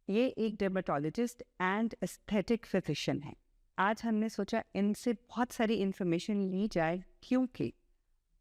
ये एक dermatologist and aesthetic physician है। आज हमने सोचा इनसे बहुत सारी इन्फॉर्मेशन ली जाए, क्योंकि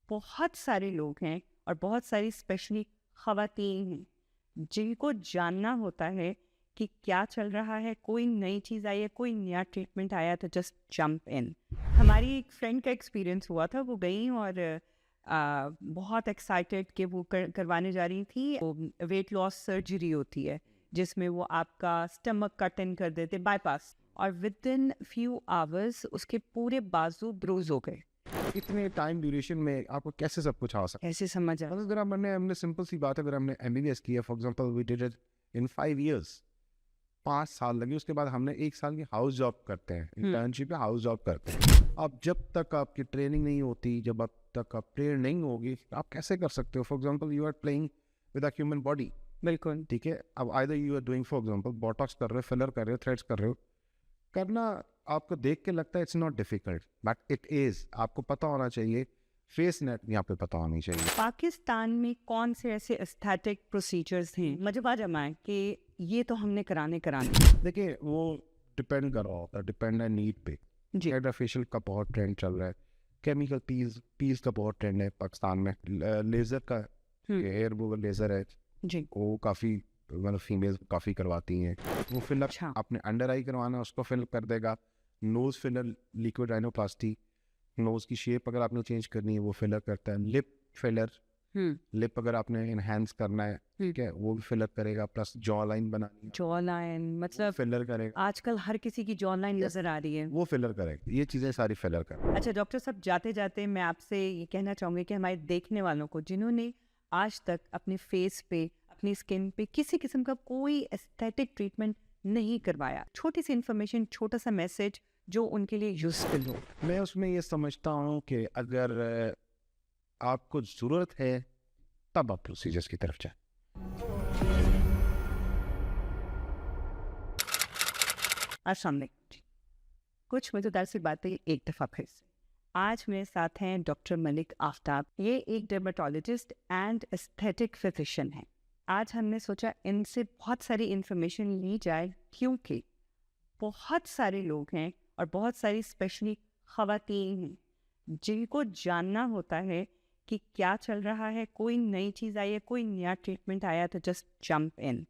बहुत सारे लोग हैं और बहुत सारी स्पेशली ख़वातीन हैं जिनको जानना होता है कि क्या चल रहा है, कोई नई चीज़ आई है, कोई नया ट्रीटमेंट आया तो जस्ट जंप इन। हमारी एक फ्रेंड का एक्सपीरियंस हुआ था, वो गई और बहुत एक्साइटेड कि वो करवाने जा रही थी। वो वेट लॉस सर्जरी होती है जिसमें वो आपका स्टमक कट इन कर देते, बाईपास, और विद इन फ्यू आवर्स उसके पूरे बाजू ब्रूज हो गए। इतने टाइम ड्यूरेशन में आपको कैसे सब कुछ आ सकता कैसे समझ आ है? अगर हमने सिंपल सी बात है, अगर हमने एमबीबीएस किया for example we did it in 5 years, 5 साल लगे, उसके बाद हमने 1 साल की हाउस जॉब करते हैं, इंटर्नशिप या हाउस जॉब करते हैं। अब जब तक आपकी ट्रेनिंग नहीं होती, जब अब तक आप ट्रेन नहीं होगी, आप कैसे कर सकते हो? For example you are playing with a human body, बिल्कुल ठीक है। अब either you are doing for example Botox कर रहे हो, फिलर कर रहे हो, थ्रेड्स कर रहे हो, करना आपको देख के लगता है it's not difficult, but it is. आपको पता होना चाहिए, फेस नेट यहाँ पे पता होनी चाहिए। पाकिस्तान में कौन से ऐसे एस्थेटिक प्रोसीजर्स हैं मजबा जमाए कि ये तो हमने कराने देखिए वो डिपेंड कर रहा होता है, डिपेंड है नीड पे। जी। फेशियल का बहुत ट्रेंड चल रहा है, केमिकल पील्स का बहुत ट्रेंड है पाकिस्तान में, लेजर का, हेयर रिमूवल लेजर है, जी। वो काफ़ी मतलब फीमेल काफ़ी करवाती हैं। वो फिलर अच्छा। आपने अंडर आई करवाना है उसको फिल कर देगा। Nose filler, liquid rhinoplasty, nose की शेप अगर आपने चेंज करनी है वो फिलर करता है। लिप फिलर, लिप अगर आपने इनहेंस करना है, ठीक है, वो भी फिलर करेगा। प्लस जॉ लाइन बनानी है, जॉ लाइन मतलब फिलर करेगा। आजकल हर किसी की जॉ लाइन नजर आ रही है। वो फिलर करेगा, ये चीज़ें सारी फिलर करेगा। अच्छा डॉक्टर साहब, जाते जाते मैं आपसे ये कहना चाहूँगी कि हमारे देखने वालों को जिन्होंने आज तक अपने फेस पे, अपनी स्किन पे किसी किस्म का कोई एस्थेटिक ट्रीटमेंट नहीं करवाया, छोटी सी इन्फॉर्मेशन, छोटा सा मैसेज जो उनके लिए यूजफुल हो। मैं उसमें ये समझता हूँ कि अगर आपको ज़रूरत है तब आप प्रोसीजर्स की तरफ जाए। अस्सलाम वालेकुम। कुछ मज़ेदार सी बातें एक दफ़ा फिर से। आज मेरे साथ हैं डॉक्टर मलिक आफ्ताब। ये एक डर्मेटोलॉजिस्ट एंड एस्थेटिक फिजिशियन हैं। आज हमने सोचा इनसे बहुत सारी इन्फॉर्मेशन ली जाए, क्योंकि बहुत सारे लोग हैं और बहुत सारी स्पेशली ख़वातीन हैं जिनको जानना होता है कि क्या चल रहा है, कोई नई चीज़ आई है, कोई नया ट्रीटमेंट आया तो जस्ट जंप इन।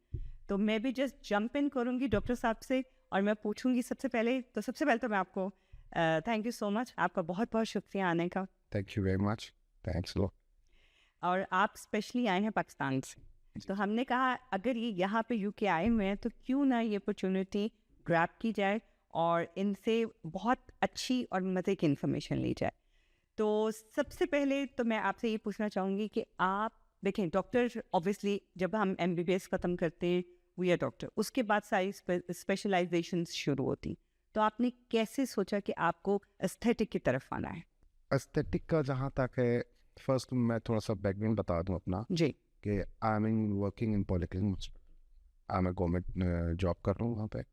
तो मैं भी जस्ट जंप इन करूँगी डॉक्टर साहब से और मैं पूछूंगी सबसे पहले तो मैं आपको थैंक यू सो मच, आपका बहुत बहुत शुक्रिया आने का। Thank you very much, thanks लो। और आप स्पेशली आए हैं पाकिस्तान से, तो हमने कहा अगर ये यहाँ पे यूके आए हुए हैं तो क्यों ना ये अपॉर्चुनिटी ग्रैब की जाए और इनसे बहुत अच्छी और मज़े की इन्फॉर्मेशन ली जाए। तो सबसे पहले तो मैं आपसे ये पूछना चाहूँगी कि आप देखें, डॉक्टर ऑब्वियसली जब हम एमबीबीएस ख़त्म करते हैं वी आर डॉक्टर, उसके बाद सारी स्पेशलाइजेशंस शुरू होती, तो आपने कैसे सोचा कि आपको एस्थेटिक की तरफ आना है? एस्थेटिक का जहाँ तक है, फर्स्ट मैं थोड़ा सा बैकग्राउंड बता दूँ अपना जी। कि I am in working in polyclinic hospital. I am government job कर रहा हूँ वहाँ पे।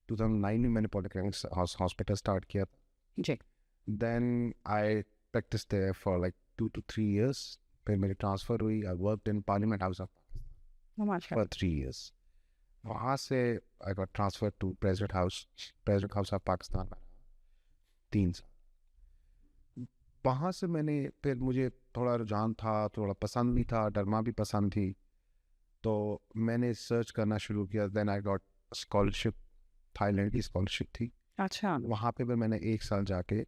2009 में मैंने पॉलिक्लिनिक हॉस्पिटल स्टार्ट किया था। जी। Then I practice there for like 2 to 3 years। फिर मेरी ट्रांसफ़र हुई, I worked in parliament house of Pakistan for 3 years। वहाँ से I got transfer to president house of Pakistan में 3 साल। वहाँ से मैंने फिर मुझे थोड़ा रुझान था, थोड़ा पसंद भी था, डरमा भी पसंद थी, तो मैंने सर्च करना शुरू किया। Then I got scholarship, Thailand की स्कॉलरशिप थी। अच्छा। वहाँ पे फिर मैंने 1 साल जाके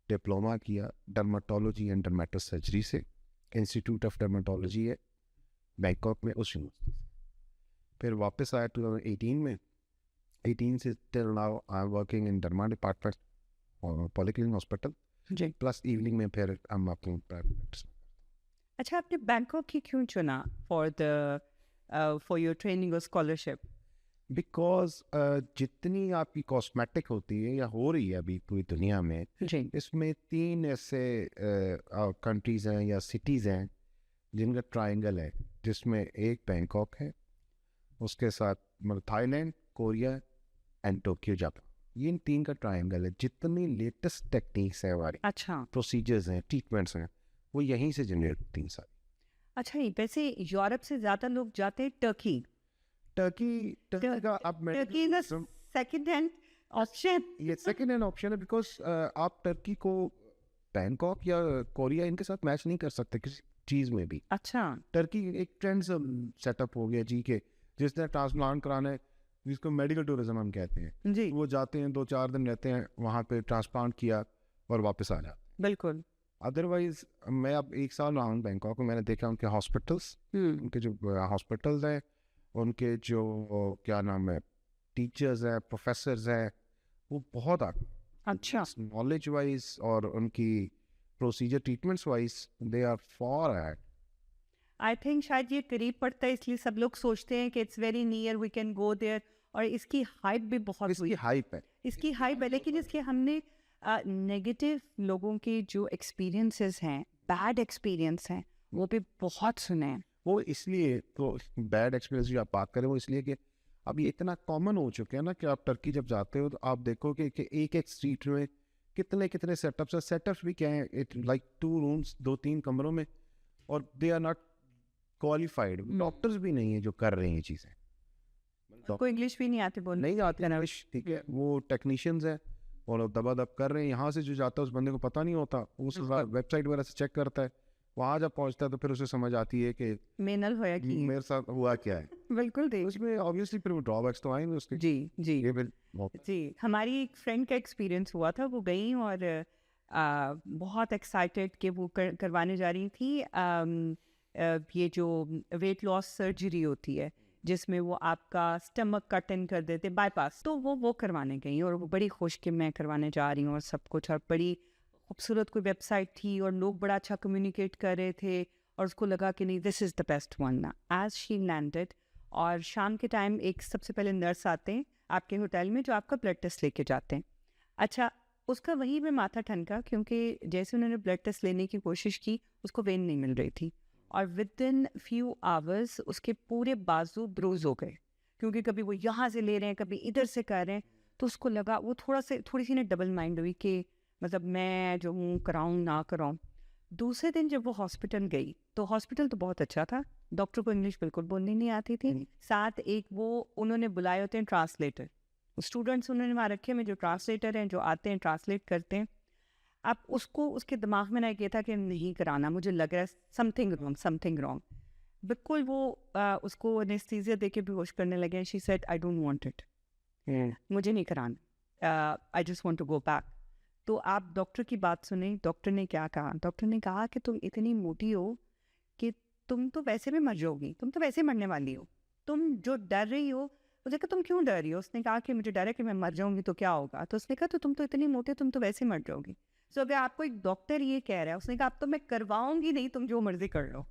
डिप्लोमा किया डर्माटोलॉजी एंड डर्मेटो सर्जरी से, इंस्टीट्यूट ऑफ डर्माटोलॉजी है बैंकॉक में, उस यूनिवर्सिटी से। फिर वापस आया 2018 में। 18 से till now I am working in derma department और पॉलिक्लिनिक हॉस्पिटल। जी। प्लस इवनिंग में फिर हम अपनी प्राइवेट प्रैक्टिस। अच्छा, आपने बैंकॉक ही क्यों चुना फॉर योर ट्रेनिंग और स्कॉलरशिप? बिकॉज जितनी आपकी कॉस्मेटिक होती है या हो रही है अभी पूरी दुनिया में, जी। इसमें 3 ऐसे कंट्रीज़ हैं या सिटीज़ हैं जिनका ट्रायंगल है, जिसमें एक बैंकॉक है, उसके साथ मतलब Thailand, Korea and Tokyo, Japan. ये इन 3 का ट्रायंगल है। जितनी लेटेस्ट टेक्निक्स हैं हमारी, अच्छा। प्रोसीजर्स हैं, ट्रीटमेंट्स हैं, वो यहीं से जनरेट होती हैं सारी। अच्छा, वैसे यूरोप से ज़्यादा लोग जाते हैं टर्की। टर्की का आप Turkey is second hand option. ये सेकंड हैंड ऑप्शन है, बिकॉज आप टर्की को बैंकॉक या कोरिया इनके साथ मैच नहीं कर सकते किसी चीज़ में भी। अच्छा, टर्की एक ट्रेंड सेटअप हो गया जी के, जिसने ट्रांसप्लांट कराना है, जिसको मेडिकल टूरिज्म हम कहते हैं जी वो जाते हैं 2-4 दिन रहते हैं वहाँ पे, ट्रांसप्लांट किया और वापस आ जाते हैं। बिल्कुल। अदरवाइज मैं अब 1 साल रहा हूँ बैंकॉक में, मैंने देखा उनके हॉस्पिटल्स, उनके जो हॉस्पिटल्स हैं, उनके जो क्या नाम है टीचर्स हैं, प्रोफेसर्स हैं, वो बहुत आगे, अच्छा, नॉलेज वाइज और उनकी procedure treatments wise they are far ahead. I think शायद ये करीब पड़ता है इसलिए सब लोग सोचते हैं कि it's very near, we can go there, और इसकी हाइप भी बहुत इसकी हुई, हाइप है, इसकी हाइप है। लेकिन इसके हमने नेगेटिव लोगों के जो एक्सपीरियंसेस हैं, बैड एक्सपीरियंस हैं, वो भी बहुत सुने हैं। वो इसलिए तो बैड एक्सपीरियंस जो आप बात करें वो इसलिए कि अब ये इतना कॉमन हो चुके हैं ना कि आप टर्की जब जाते हो तो आप देखोगे कि एक एक स्ट्रीट में कितने कितने सेटअप्स हैं। सेटअप्स भी क्या है, इट लाइक 2 रूम्स, 2-3 कमरों में, और they are not qualified, doctors भी नहीं है जो कर रहे हैं ये चीज़ें। कोई इंग्लिश भी नहीं आती बोलने, नहीं आती इंग्लिश, ठीक है, वो टेक्नीशियंस हैं और दबादब कर रहे हैं। यहाँ से जो जाता है उस बंदे को पता नहीं होता, उस वेबसाइट वगैरह से चेक करता है, वहाँ जब पहुँचता है तो फिर उसे समझ आती है कि मेनल होया कि मेरे साथ हुआ क्या है। बिल्कुल ठीक। उसमें ऑब्वियसली फिर ड्रॉबैक्स तो आएंगे उसके। जी जी ये फिर जी, हमारी एक फ्रेंड का एक्सपीरियंस हुआ था, वो गई और बहुत एक्साइटेड कि वो करवाने जा रही थी ये जो वेट लॉस सर्जरी होती है जिसमें वो आपका स्टमक कट इन कर देते, बाईपास, तो वो करवाने गई और वो बड़ी खुश कि मैं करवाने जा रही हूँ और सब कुछ, और बड़ी खूबसूरत कोई वेबसाइट थी और लोग बड़ा अच्छा कम्युनिकेट कर रहे थे और उसको लगा कि नहीं this is the best one ना। एज शी लैंडेड, और शाम के टाइम एक सबसे पहले नर्स आते हैं आपके होटल में जो आपका ब्लड टेस्ट लेके जाते हैं। अच्छा, उसका वहीं पे माथा ठनका क्योंकि जैसे उन्होंने ब्लड टेस्ट लेने की कोशिश की उसको वेन नहीं मिल रही थी, और विद इन फ्यू आवर्स उसके पूरे बाजू ब्रूज हो गए, क्योंकि कभी वो यहाँ से ले रहे हैं कभी इधर से कर रहे हैं। तो उसको लगा, वो थोड़ी सी ना डबल माइंड हुई कि मतलब मैं जो हूँ कराऊँ ना कराऊँ। दूसरे दिन जब वो हॉस्पिटल गई तो हॉस्पिटल तो बहुत अच्छा था, डॉक्टर को इंग्लिश बिल्कुल बोलनी नहीं आती थी, साथ एक वो उन्होंने बुलाए होते हैं ट्रांसलेटर, स्टूडेंट्स उन्होंने वहाँ रखे में जो ट्रांसलेटर हैं जो आते हैं ट्रांसलेट करते हैं। अब उसको उसके दिमाग में ना ये था कि नहीं कराना, मुझे लग रहा है समथिंग रॉन्ग। बिल्कुल वो उसको एनेस्थीसिया दे के बेहोश करने लगे। She said I don't want it, मुझे नहीं कराना, I just want to go back. तो आप डॉक्टर की बात सुने, डॉक्टर ने क्या कहा? डॉक्टर ने कहा कि तुम इतनी मोटी हो कि तुम तो वैसे भी मर जाओगी, तुम तो वैसे मरने वाली हो, तुम जो डर रही हो। मुझे कहा तुम क्यों डर रही हो? उसने कहा कि मुझे डर है कि मैं मर जाऊंगी तो क्या होगा। तो उसने कहा तो तुम तो इतनी मोटी, तुम तो वैसे मर जाओगी। सो अगर आपको एक डॉक्टर ये कह रहा है, उसने कहा अब तो मैं करवाऊंगी नहीं, तुम जो मर्जी कर लो।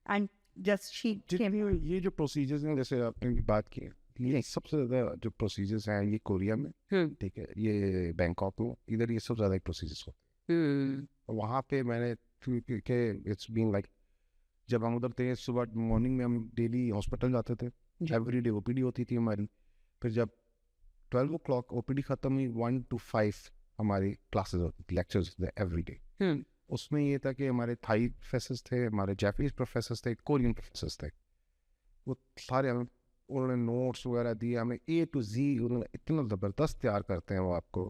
एंड जस्ट शी ये जो प्रोसीजर्स हैं जैसे आपने भी बात की, ये सबसे ज़्यादा जो प्रोसीजर्स हैं ये कोरिया में, ठीक है, ये बैंकॉक में, इधर ये सबसे ज़्यादा प्रोसीजर्स होते हैं। वहाँ पे मैंने इट्स बीन लाइक, जब हम उधर थे सुबह मॉर्निंग में हम डेली हॉस्पिटल जाते थे, एवरी डे ओपीडी होती थी हमारी। फिर जब 12 o'clock ओपीडी ख़त्म हुई, 1 to 5 हमारी क्लासेस होती थी, लेक्चर्स थे एवरी डे। उसमें ये था कि हमारे थाई प्रोफेसर्स थे, हमारे जापानीज प्रोफेसर्स थे, कोरियन प्रोफेसर्स थे, वो सारे हमें, उन्होंने नोट्स वगैरह दिए हमें A to Z, उन्होंने इतना ज़बरदस्त तैयार करते हैं वो आपको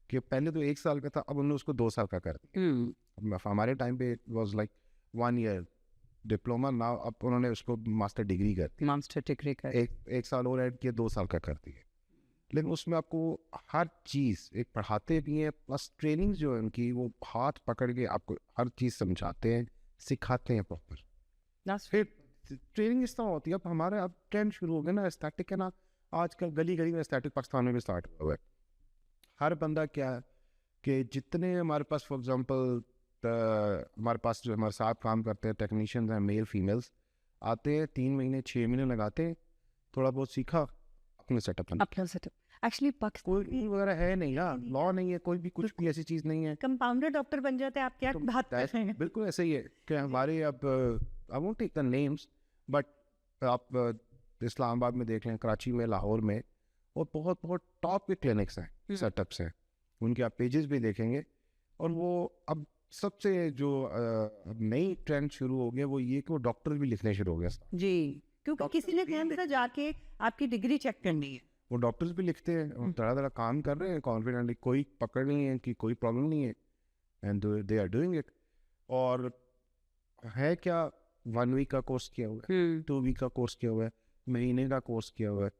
कि पहले तो 1 साल का था, अब उन्होंने उसको 2 साल का कर दिया। हमारे टाइम पे वॉज लाइक 1 year डिप्लोमा, ना अब उन्होंने उसको मास्टर डिग्री कर दी, मास्टर डिग्री कर एक साल और ऐड किया, 2 साल का कर दिया। लेकिन उसमें आपको हर चीज़ एक पढ़ाते भी हैं, प्लस ट्रेनिंग जो है उनकी, वो हाथ पकड़ के आपको हर चीज़ समझाते हैं, सिखाते हैं प्रॉपर। फिर ट्रेनिंग इस तरह होती है, अब हमारे अब ट्रेंड शुरू हो गया ना एस्थेटिक है ना, आजकल गली गली में एस्थेटिक पाकिस्तान में भी स्टार्ट हुआ है। हर बंदा क्या है कि जितने हमारे पास फॉर एग्जांपल हमारे पास जो हमारे साथ काम करते हैं टेक्नीशियंस हैं, मेल फीमेल्स आते हैं, 3 महीने 6 महीने लगाते हैं, थोड़ा बहुत सीखा, अपने सेटअप एक्चुअली कोई वगैरह है नहीं, लॉ नहीं है, कोई भी कुछ भी ऐसी चीज़ नहीं है, कंपाउंडर डॉक्टर बन जाते हैं। आप क्या बात कर रहे हैं? बिल्कुल ऐसे ही है कि हमारे अब I won't take the names, but आप इस्लामाबाद में देख लें, कराची में, लाहौर में, और बहुत बहुत टॉप के क्लिनिक्स हैं, सेटअप्स हैं, उनके आप पेजेस भी देखेंगे। और वो अब सबसे जो नई ट्रेंड शुरू हो गया वो ये कि वो डॉक्टर भी लिखने शुरू हो गया जी, क्योंकि किसी ने कहा था जाके आपकी डिग्री चेक करनी है। वो डॉक्टर्स भी लिखते हैं, तरह काम कर रहे हैं कॉन्फिडेंटली, कोई पकड़ नहीं है कि कोई प्रॉब्लम नहीं है, and they are doing it. और है क्या, 1 वीक का कोर्स किया हुआ है, 2 वीक का कोर्स किया हुआ है, महीने का कोर्स किया हुआ है,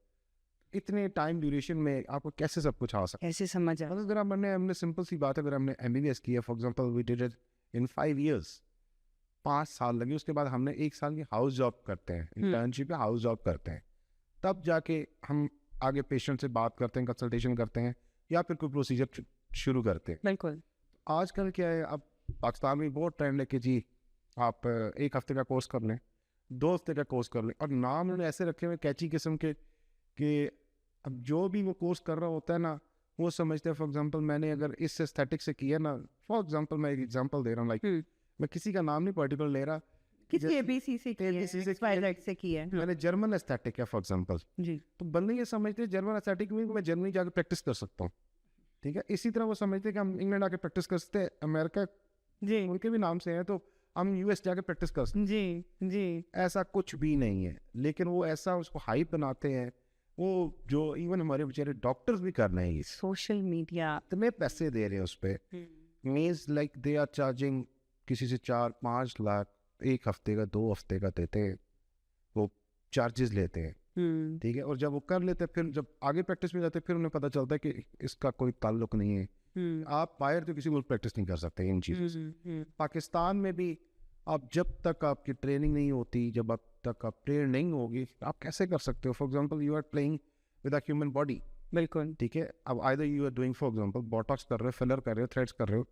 इतने टाइम ड्यूरेशन में आपको कैसे सब कुछ आ सकता है? कैसे समझ आ? अगर हमने सिंपल सी बात है, अगर हमने MBBS किया for example, we did it in 5 years, 5 साल लगे, उसके बाद हमने 1 साल की हाउस जॉब करते हैं, इंटर्नशिप या हाउस जॉब करते हैं, तब जाके हम आगे पेशेंट से बात करते हैं, कंसल्टेशन करते हैं, या फिर कोई प्रोसीजर शुरू करते हैं। बिल्कुल। आजकल क्या है, अब पाकिस्तान में बहुत ट्रेंड है कि जी आप 1 हफ्ते का कोर्स कर लें, 2 हफ्ते का कोर्स कर लें, और नाम उन्होंने ऐसे रखे हुए कैची किस्म के कि अब जो भी वो कोर्स कर रहा होता है ना, वो समझते हैं, फॉर एग्जांपल मैंने अगर इस एस्थेटिक से किया ना, फॉर एग्जांपल मैं एक एग्जांपल दे रहा हूँ, लाइक मैं किसी का नाम नहीं पर्टिकुलर ले रहा, किसी ABC से किया है, XYZ से किया है, मैंने जर्मन एस्थेटिक है फॉर एग्जांपल जी, तो बंदे ये समझते हैं जर्मन एस्थेटिक में मैं जर्मनी जाकर प्रैक्टिस कर सकता हूँ, ठीक है। इसी तरह वो समझते हैं कि हम इंग्लैंड आके प्रैक्टिस कर सकते हैं, अमेरिका जी, उनके भी नाम से हैं, तो हम US जाके प्रैक्टिस कर सकते हैं। जी, जी। ऐसा कुछ भी नहीं है, लेकिन वो ऐसा उसको हाइप बनाते हैं, वो जो इवन हमारे बेचारे डॉक्टर्स भी कर रहे हैं, सोशल मीडिया इतने पैसे दे रहे हैं उस पर, means like they are charging किसी से 4-5 लाख 1 हफ्ते का, 2 हफ्ते का देते हैं, वो चार्जेस लेते हैं, ठीक है। और जब वो कर लेते हैं, फिर जब आगे प्रैक्टिस में जाते हैं, फिर उन्हें पता चलता है कि इसका कोई ताल्लुक नहीं है, आप बाहर तो किसी मुल्क प्रैक्टिस नहीं कर सकते इन चीज़ों से। पाकिस्तान में भी आप जब तक आपकी ट्रेनिंग नहीं होती, जब अब तक आप ट्रेन नहीं होगी, आप कैसे कर सकते हो? For example you are playing with a human body, बिल्कुल, ठीक है। अब either you are doing for example Botox कर रहे हो, फिलर कर रहे हो, थ्रेड्स कर रहे हो,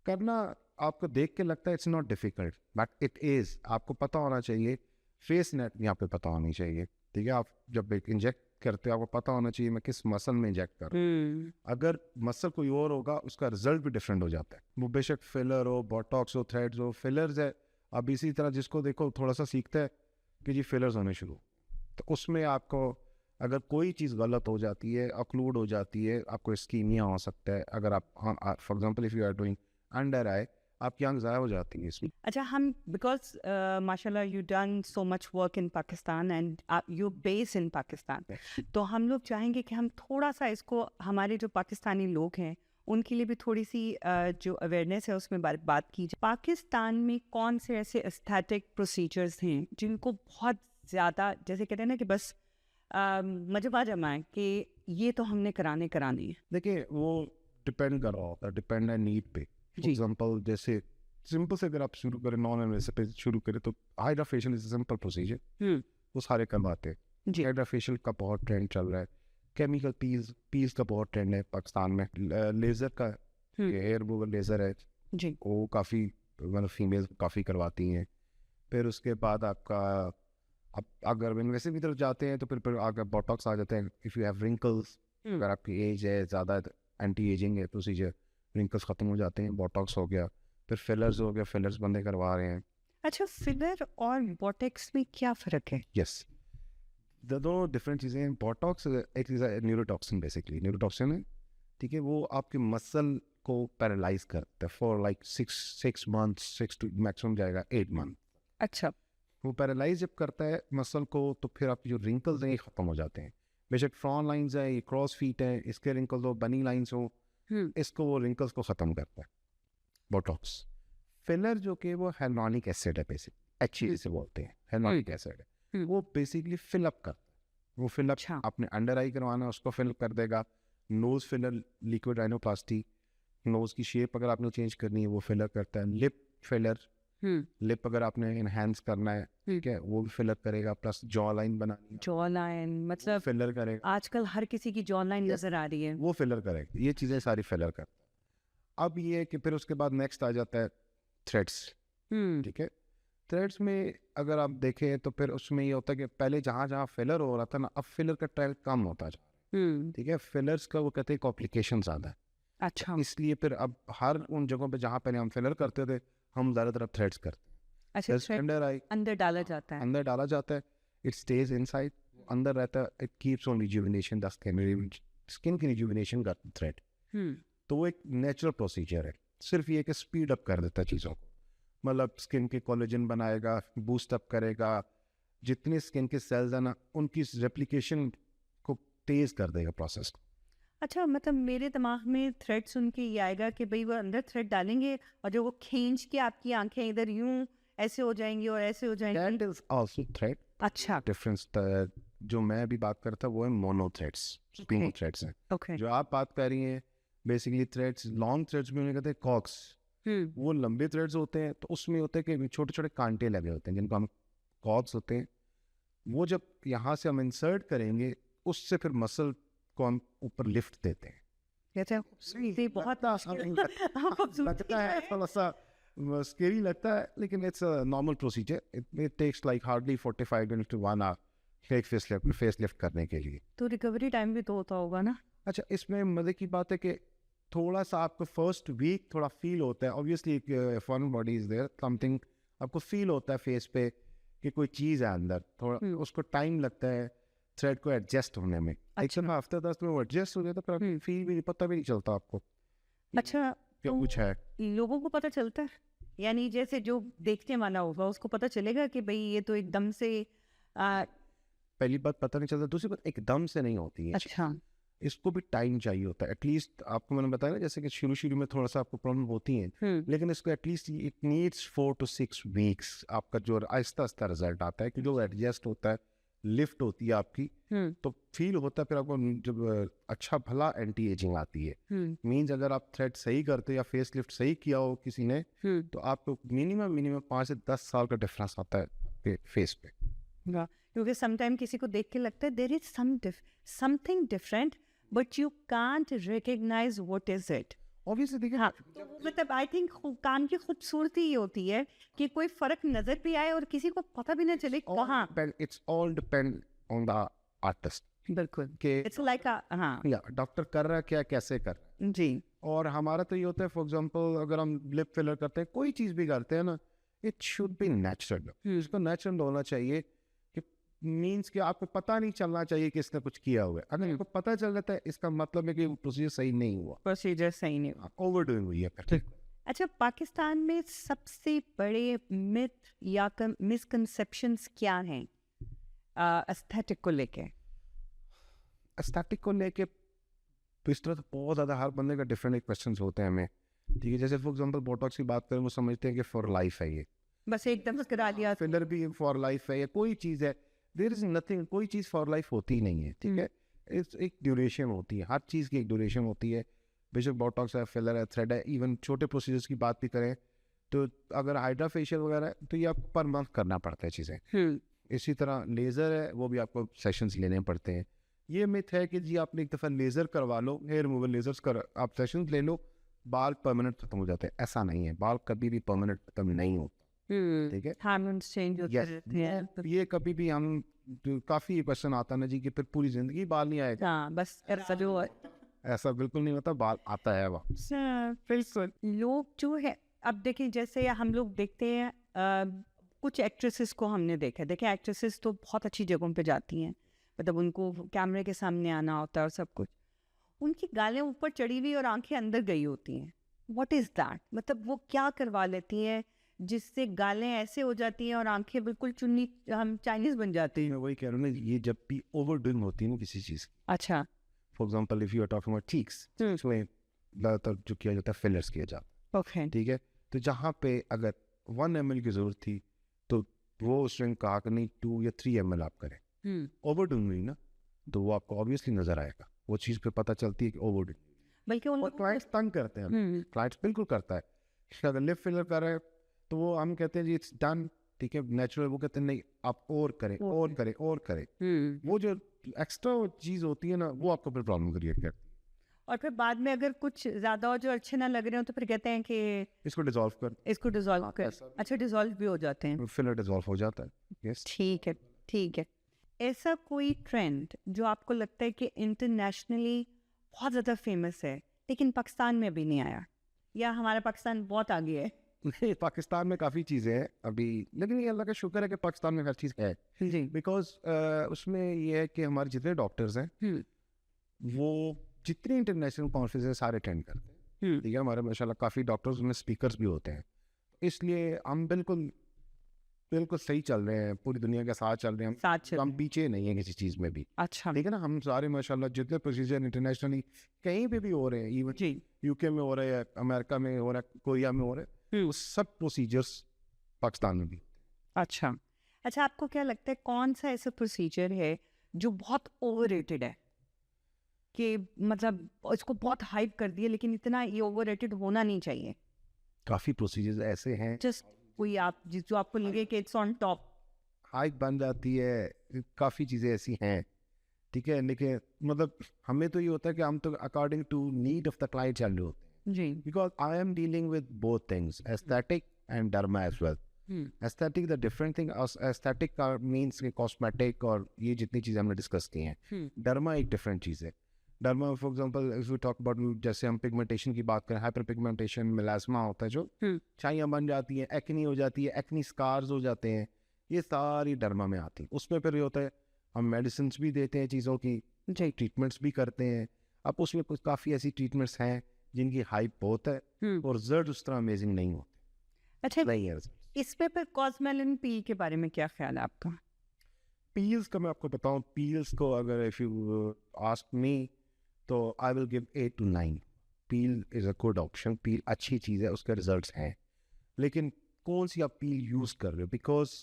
करना आपको देख के लगता है it's not difficult, but it is. आपको पता होना चाहिए, फेस नेट यहाँ पे पता होनी चाहिए, ठीक है। आप जब एक इंजेक्ट करते हो, आपको पता होना चाहिए मैं किस मसल में इंजेक्ट कर रहा हूँ। अगर मसल कोई और होगा, उसका रिजल्ट भी डिफरेंट हो जाता है, वो बेशक फिलर हो, बोटॉक्स हो, थ्रेड्स हो, फिलर्स है। अब इसी तरह जिसको देखो थोड़ा सा सीखता है कि जी फिलर्स होने शुरू, तो उसमें आपको अगर कोई चीज़ गलत हो जाती है, अक्लूड हो जाती है, आपको इस्कीमिया हो सकता है। अगर आप for example if you are doing under eye, आपकी आंख ज़ाया हो जाती है इसमें। अच्छा, हम बिकॉज माशाल्लाह you done so much work in Pakistan and you base in Pakistan, तो हम लोग चाहेंगे कि हम थोड़ा सा इसको, हमारे जो पाकिस्तानी लोग हैं उनके लिए भी थोड़ी सी जो अवेयरनेस है उसमें बात की जाए। पाकिस्तान में कौन से ऐसे एस्थेटिक प्रोसीजर्स हैं जिनको बहुत ज़्यादा, जैसे कहते हैं ना कि बस मजबा जमाएं कि ये तो हमने कराने है? देखिए वो डिपेंड कर रहा होता है, डिपेंड है नीड पे। फॉर एग्जांपल जैसे सिंपल से अगर आप शुरू करें, नॉन इन्वेसिव शुरू करें, तो hydra facial is simple procedure, वो सारे करवाते हैं। हाइड्रा फेशियल का बहुत ट्रेंड चल रहा है, केमिकल पील्स का बहुत ट्रेंड है पाकिस्तान में, लेज़र का हेयर रिमूवर लेज़र है जी, वो काफ़ी मतलब फीमेल काफ़ी करवाती हैं। फिर उसके बाद आपका अब अगर इन्वेसिव की तरफ जाते हैं तो फिर आगे बोटॉक्स आ जाते हैं। इफ़ यू हैव रिंकल्स, अगर आपकी एज है ज़्यादा, एंटी एजिंग है प्रोसीजर, रिंकल्स ख़त्म हो जाते हैं, बोटॉक्स हो गया। फिर फिलर्स हो गया, फिलर्स बंदे करवा रहे हैं। अच्छा, फिलर और बोटॉक्स में क्या फ़र्क है? यस, दोनों डिफरेंट चीज़ें हैं। बोटॉक्स एक न्यूरोटॉक्सिन, बेसिकली न्यूरोटॉक्सिन है, ठीक है। वो आपके मसल को पैरालाइज करता है for like 6 months, 6 to maximum जाएगा 8 month। अच्छा, वो पैरालाइज जब करता है मसल को, तो फिर आपकी जो रिंकल्स हैं ये ख़त्म हो जाते हैं। बेशक फ्रॉन लाइंस है, ये क्रॉस फीट है, इसके रिंकल्स हो, बनी लाइंस हो, इसको वो रिंकल्स को ख़त्म करता है बोटॉक्स। फिलर जो कि वो हेलोनिक एसिड है, बेसिक HCl से बोलते हैं, हेलोनिक एसिड है, वो बेसिकली फिलअप करता है। वो फिलअप अच्छा, आपने अंडर आई करवाना है, उसको फिल कर देगा। Nose filler, liquid rhinoplasty, nose की शेप अगर आपने चेंज करनी है वो फिलर करता है। लिप फिलर, लिप अगर आपने इनहेंस करना है, ठीक है, वो भी फिलर करेगा। प्लस जॉ लाइन बनानी है, जॉ लाइन, मतलब फिलर करेगा। आजकल हर किसी की जॉ लाइन नजर आ रही है, वो फिलर करेगा। ये चीज़ें सारी फिलर करता है। अब ये कि फिर उसके बाद नेक्स्ट आ जाता है थ्रेड्स, ठीक है। थ्रेड्स में अगर आप देखें तो फिर उसमें ये होता है कि पहले जहाँ जहाँ फिलर हो रहा था ना, अब फिलर का ट्रेंड कम होता जा रहा है, ठीक है। फिलर्स का वो कहते हैं कॉम्प्लिकेशन ज़्यादा है। अच्छा, इसलिए फिर अब हर उन जगहों पे जहाँ पहले हम फिलर करते थे, हम ज़्यादातर अब थ्रेड्स करते हैं। अच्छा, अंडर आई अंदर डाला जाता है, अंदर डाला जाता है, इट स्टेज इनसाइड, अंदर रहता है, it keeps on rejuvenation the skin की रिजुविनेशन का थ्रेड। तो वो एक नेचुरल प्रोसीजर है, सिर्फ ये कि स्पीड अप कर देता है चीज़ों को, मतलब स्किन के कोलेजन बनाएगा, बूस्ट अप करेगा, जितने स्किन के सेल्स है ना उनकी रेप्लिकेशन को तेज कर देगा प्रोसेस। अच्छा, मतलब मेरे दिमाग में थ्रेड सुन के ये आएगा कि भाई वो अंदर थ्रेड डालेंगे और जो वो खींच के आपकी आंखें इधर यूं ऐसे हो जाएंगी और ऐसे हो जाएंगी। That is also thread. अच्छा, डिफरेंस जो मैं अभी बात करता वो है मोनो थ्रेड्स, स्पिंग थ्रेड्स हैं। ओके। जो आप बात कर रही हैं बेसिकली थ्रेड्स, लॉन्ग थ्रेड्स में उन्हें कहते हैं कॉक्स। वो लंबे थ्रेड्स होते हैं तो उसमें होते हैं कि छोटे छोटे कांटे लगे होते हैं जिनको हम कॉक्स होते हैं। वो जब यहाँ से हम इंसर्ट करेंगे उससे फिर मसल को हम ऊपर लिफ्ट देते हैं। कहते बहुत लगता है थोड़ा सा स्केरी लगता है लेकिन it's a normal procedure. It takes like hardly 45 minute to 1 hour एक फेस लिफ्ट करने के लिए। तो रिकवरी टाइम भी तो होता होगा ना? अच्छा, इसमें मजे की बात है कि थोड़ा सा आपको फर्स्ट वीक थोड़ा फील होता है, obviously foreign body is there, something आपको फील होता है फेस पे कि कोई चीज़ है अंदर, थोड़ा उसको टाइम लगता है थ्रेड को एडजस्ट होने में। अच्छा। एक हफ्ते 10 में वो एडजस्ट हो जाता है फिर फील भी पता भी नहीं चलता आपको अच्छा, क्या कुछ है। लोगों को पता चलता है, यानी जैसे जो देखने वाला होगा उसको पता चलेगा कि भाई ये तो एकदम से पहली बात पता नहीं चलता, दूसरी बात एकदम से नहीं होती है। अच्छा, इसको भी टाइम चाहिए होता है। एटलीस्ट आपको मैंने बताया ना जैसे कि शुरू में थोड़ा सा आपको प्रॉब्लम होती है लेकिन इसको at least it needs 4 to 6 weeks आपका जो आहिस्ता आहिस्ता रिजल्ट आता है कि जो एडजस्ट होता है, लिफ्ट होती है आपकी, तो फील होता है फिर आपको जब अच्छा भला एंटी एजिंग आती है। मीन्स अगर आप थ्रेड सही करते या फेस लिफ्ट सही किया हो किसी ने तो आपको मिनिमम 5 से 10 साल का डिफरेंस आता है फेस पे। क्योंकि समटाइम किसी को देख के लगता है there is something different but you can't recognise what is it. Obviously देखिए, हाँ, तो मतलब आई थिंक काम की खूबसूरती ये होती है कि कोई फर्क नजर भी आए और किसी को पता भी ना चले कहाँ। It's all depend on the artist. बिल्कुल, कि इट्स लाइक हाँ या डॉक्टर कर रहा है क्या, कैसे कर रहा है जी। और हमारा तो ये होता है फॉर एग्जांपल अगर हम लिप फिलर करते हैं, कोई चीज़ भी करते हैं ना, इट शुड बी नेचुरल। इसको नेचुरल होना चाहिए कि मीन्स कि आपको पता नहीं चलना चाहिए कि इसने कुछ किया हुआ है। अगर आपको पता चल जाता है इसका मतलब है कि प्रोसीजर सही नहीं हुआ, प्रोसीजर सही नहीं। ओवर डूइंग हुई है फिर। अच्छा, पाकिस्तान में सबसे बड़े मिथ या मिसकंसेप्शंस क्या हैं एस्थेटिक को लेके? एस्थेटिक को लेके तो इस तरह तो बहुत ज़्यादा हर बंदे का डिफरेंट क्वेश्चन होते हैं हमें, ठीक है। जैसे फॉर एग्जांपल बोटॉक्स की बात करें वो समझते हैं कि फॉर लाइफ है, ये बस एकदम करा दिया। फिलर भी फॉर लाइफ है या कोई चीज़ है, देयर इज नथिंग, कोई चीज़ फॉर लाइफ होती ही नहीं है, ठीक है। एक ड्यूरेशन होती है, हर चीज़ की एक ड्यूरेशन होती है। बेशक बोटॉक्स है, फिलर है, थ्रेड है, इवन छोटे प्रोसीजर्स की बात भी करें तो अगर हाइड्रा फेशियल वगैरह है तो ये आपको पर मंथ करना पड़ता है चीज़ें। इसी तरह लेज़र है वो भी आपको सेशंस लेने पड़ते हैं। ये मिथ है कि जी आपने एक दफ़ा लेज़र करवा लो, हेयर रिमूवल लेज़र्स कर आप सेशंस ले लो, बाल परमानेंट खत्म हो जाते हैं। ऐसा नहीं है, बाल कभी भी परमानेंट खत्म नहीं होता, ठीक है। हार्मोन्स चेंज होते रहते हैं। ये कभी भी हम काफ़ी क्वेश्चन आता है ना जी कि फिर पूरी ज़िंदगी बाल नहीं आएगा। हाँ, बस ऐसा जो है ऐसा बिल्कुल नहीं होता, बाल आता है वापस। बिल्कुल। लोग जो है अब देखिए जैसे हम लोग देखते हैं कुछ एक्ट्रेसेस को हमने देखा, देखिए एक्ट्रेसेस तो बहुत अच्छी जगहों पे जाती हैं, मतलब उनको कैमरे के सामने आना होता है और सब कुछ, उनकी गालें ऊपर चढ़ी हुई और आंखें अंदर गई होती हैं। What is that? मतलब वो क्या करवा लेती हैं जिससे गालें ऐसे हो जाती हैं और आंखें बिल्कुल चुन्नी, हम चाइनीज बन जाते हैं। मैं वही कह रहा हूँ ना, ये जब भी ओवर डूइंग होती है ना किसी चीज़ की, अच्छा, for example if you are talking about cheeks, इसमें ज़्यादातर जो किया जाता है फिलर्स किया जाता है, ओके, ठीक है। तो जहाँ पे अगर 1 ml की ज़रूरत थी तो वो उसने कहा कि नहीं 2 या 3 ml आप करें। ओवर डूइंग हुई ना तो वो आपको ऑब्वियसली नज़र आएगा, वो चीज़ पे पता चलती है कि ओवर डूइंग। बल्कि उन और क्लाइंट्स तंग करते हैं, क्लाइंट्स बिल्कुल करता है कि अगर लिप फिलर कर रहे हैं तो वो हम कहते हैं जी इट्स डन, ठीक है, नेचुरल। वो कहते हैं नहीं आप और करें और करें और करें। वो जो एक्स्ट्रा चीज़ होती है ना वो आपको फिर प्रॉब्लम क्रिएट करती है। और फिर बाद में अगर कुछ ज़्यादा हो जो अच्छे ना लग रहे हो तो फिर कहते हैं कि इसको डिसॉल्व कर, इसको डिसॉल्व कर। अच्छा, डिसॉल्व भी हो जाते हैं, फिलर डिसॉल्व हो जाता है। यस, ठीक है, ठीक है। ऐसा कोई ट्रेंड जो आपको लगता है कि इंटरनेशनली बहुत ज़्यादा फेमस है लेकिन पाकिस्तान में भी नहीं आया, या हमारा पाकिस्तान बहुत आगे है? नहीं, पाकिस्तान में काफ़ी चीज़ें हैं अभी, लेकिन ये अल्लाह का शुक्र है कि पाकिस्तान में हर चीज़ है जी। बिकॉज उसमें ये है कि हमारे जितने डॉक्टर्स हैं वो जितने इंटरनेशनल कॉन्फ्रेंस सारे अटेंड करते हैं, ठीक है। हमारे माशाल्लाह काफ़ी डॉक्टर्स उनमें स्पीकर्स भी होते हैं, इसलिए हम बिल्कुल बिल्कुल सही चल रहे हैं, पूरी दुनिया के साथ चल रहे हैं साथ चल हम पीछे नहीं है किसी चीज़ में भी। अच्छा ठीक है ना, हम सारे माशाल्लाह जितने प्रोसीजर इंटरनेशनली कहीं पे भी हो रहे हैं, इवन जी यूके में हो रहे हैं, अमेरिका में हो रहा है, कोरिया में हो रहे हैं, वो सब प्रोसीजर्स पाकिस्तान में भी। अच्छा अच्छा, आपको क्या लगता है कौन सा ऐसा प्रोसीजर है जो बहुत ओवररेटेड है, कि मतलब इसको बहुत हाइप कर दिया लेकिन इतना ये ओवररेटेड होना नहीं चाहिए? काफ़ी प्रोसीजर्स ऐसे हैं जस्ट कोई आप जो आपको लगे कि इट्स ऑन टॉप। हाइप बन जाती है, काफ़ी चीज़ें ऐसी हैं, ठीक है, लेकिन मतलब हमें तो ये होता है कि हम तो according to need of the client चल रहे होते हैं, जी because I am dealing with both things, aesthetic and derma as well. Aesthetic the different thing, aesthetic का मीन्स कॉस्मेटिक और ये जितनी चीज़ें हमने डिस्कस की हैं, डर्मा एक डिफरेंट चीज़ है। Derma for example if you talk about, जैसे हम पिगमेंटेशन की बात करें, हाइपर पिगमेंटेशन, मेलास्मा होता है जो छाइयाँ बन जाती हैं, एक्नी हो जाती है, एक्नी स्कार्स हो जाते हैं, ये सारी डर्मा में आती है। उसमें फिर ये होता है हम मेडिसिन भी देते हैं चीज़ों की, जी ट्रीटमेंट्स भी करते हैं। अब उसमें कुछ काफ़ी ऐसी ट्रीटमेंट्स हैं जिनकी हाइप बहुत है और रिजल्ट उस तरह अमेजिंग नहीं होते। अच्छा, नहीं है result। इस पे पर कॉस्मेलिन पील के बारे में क्या ख्याल है आपका? पील्स का मैं आपको बताऊं, पील्स को अगर इफ़ यू आस्क मी तो I will give 8 to 9। Peel is a good option, peel अच्छी चीज़ है, उसके रिजल्ट्स हैं, लेकिन कौन सी आप पील यूज़ कर रहे हो, बिकॉज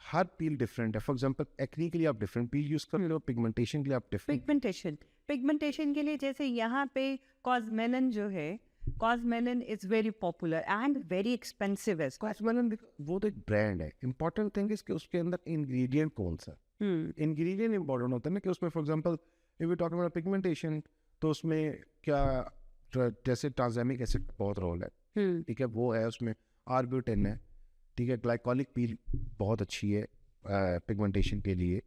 हर पील डिफरेंट है। फॉर एग्जांपल एक्नी के लिए आप डिफरेंट पील यूज़ कर रहे हो, पिगमेंटेशन के लिए आप डिफरेंट। पिगमेंटेशन के लिए जैसे यहाँ पे कॉस्मेलिन जो है, Cosmelan is very popular and very expensive है। कॉस्मेलिन वो तो एक ब्रांड है, इंपॉर्टेंट थिंग इसके उसके अंदर इंग्रेडिएंट कौन सा, इंग्रेडिएंट इंपॉर्टेंट होता है ना, कि उसमें for example if you talk about pigmentation तो उसमें क्या जैसे ट्रांसैमिक एसिड का बहुत रोल है, ठीक है, वो है, उसमें आर्ब्यूटेन है, ठीक है, ग्लाइकोलिक पील बहुत अच्छी है पिगमेंटेशन के लिए।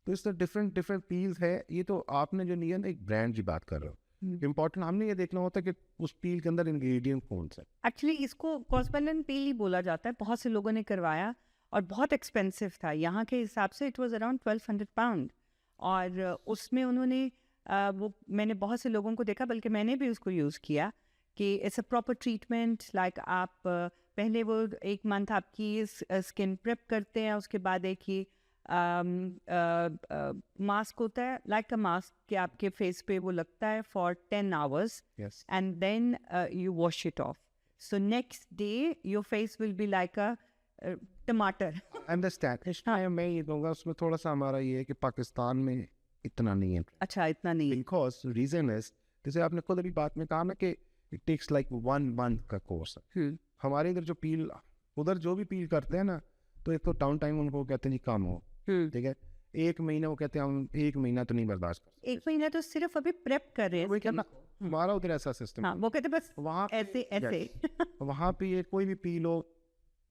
तो इस तरह डिफरेंट डिफरेंट पील्स है। ये तो आपने जो लिया ना, एक ब्रांड की बात कर रहे हो, इम्पोर्टेंट हमने ये देखना होता है कि उस पील के अंदर इंग्रेडिएंट कौन सा है। एक्चुअली इसको कॉस्मेलिन पील ही बोला जाता है, बहुत से लोगों ने करवाया और बहुत एक्सपेंसिव था, यहाँ के हिसाब से इट वाज अराउंड 1200 पाउंड। और उसमें उन्होंने वो मैंने बहुत से लोगों को देखा, बल्कि मैंने भी उसको यूज़ किया, कि it's a proper treatment. Like आप पहले वो 1 मंथ आपकी स्किन प्रेप करते हैं, उसके बाद एक ही मास्क होता है, लाइक अ मास्क, कि आपके फेस पे वो लगता है for 10 hours Yes. and then you wash it off. So next day your face will be like a टमाटर। अंडरस्टैंड। मैं ये कहूँगा उसमें थोड़ा सा हमारा ये है कि पाकिस्तान में इतना नहीं है, अच्छा, इतना नहीं है। बिकॉज रीजन इज, जैसे आपने खुद अभी बात में कहा ना कि इट टेक्स लाइक 1 month का कोर्स है। हमारे इधर जो पील, उधर जो भी पील करते हैं ना, तो एक तो डाउन टाइम उनको कहते हैं जी कम हो, ठीक है, 1 महीना वो कहते हैं हम 1 महीना तो नहीं बर्दाश्त कर सकते। 1 महीना तो सिर्फ अभी प्रेप कर रहे हैं। वही कहना, हमारा उधर ऐसा सिस्टम हाँ, वो कहते हैं बस वहाँ ऐसे ऐसे। वहाँ पे ये कोई भी पील हो,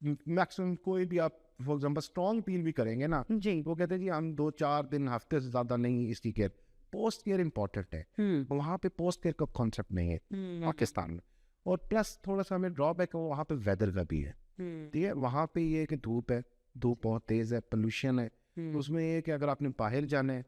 मैक्सिमम कोई भी आप फॉर एग्जांपल स्ट्रॉन्ग पील भी करेंगे ना, जी वो कहते हैं जी हम 2-4 दिन, हफ्ते से ज़्यादा नहीं इसकी केयर। पोस्ट केयर इंपॉर्टेंट है, वहाँ पे पोस्ट केयर का कॉन्सेप्ट नहीं है पाकिस्तान में। और प्लस थोड़ा सा हमें ड्रॉबैक है, वहाँ पे वेदर का भी है, ठीक है, वहाँ पे ये है कि धूप है, धूप बहुत तेज़ है, पोल्यूशन है, तो उसमें ये है कि अगर आपने बाहर जाना है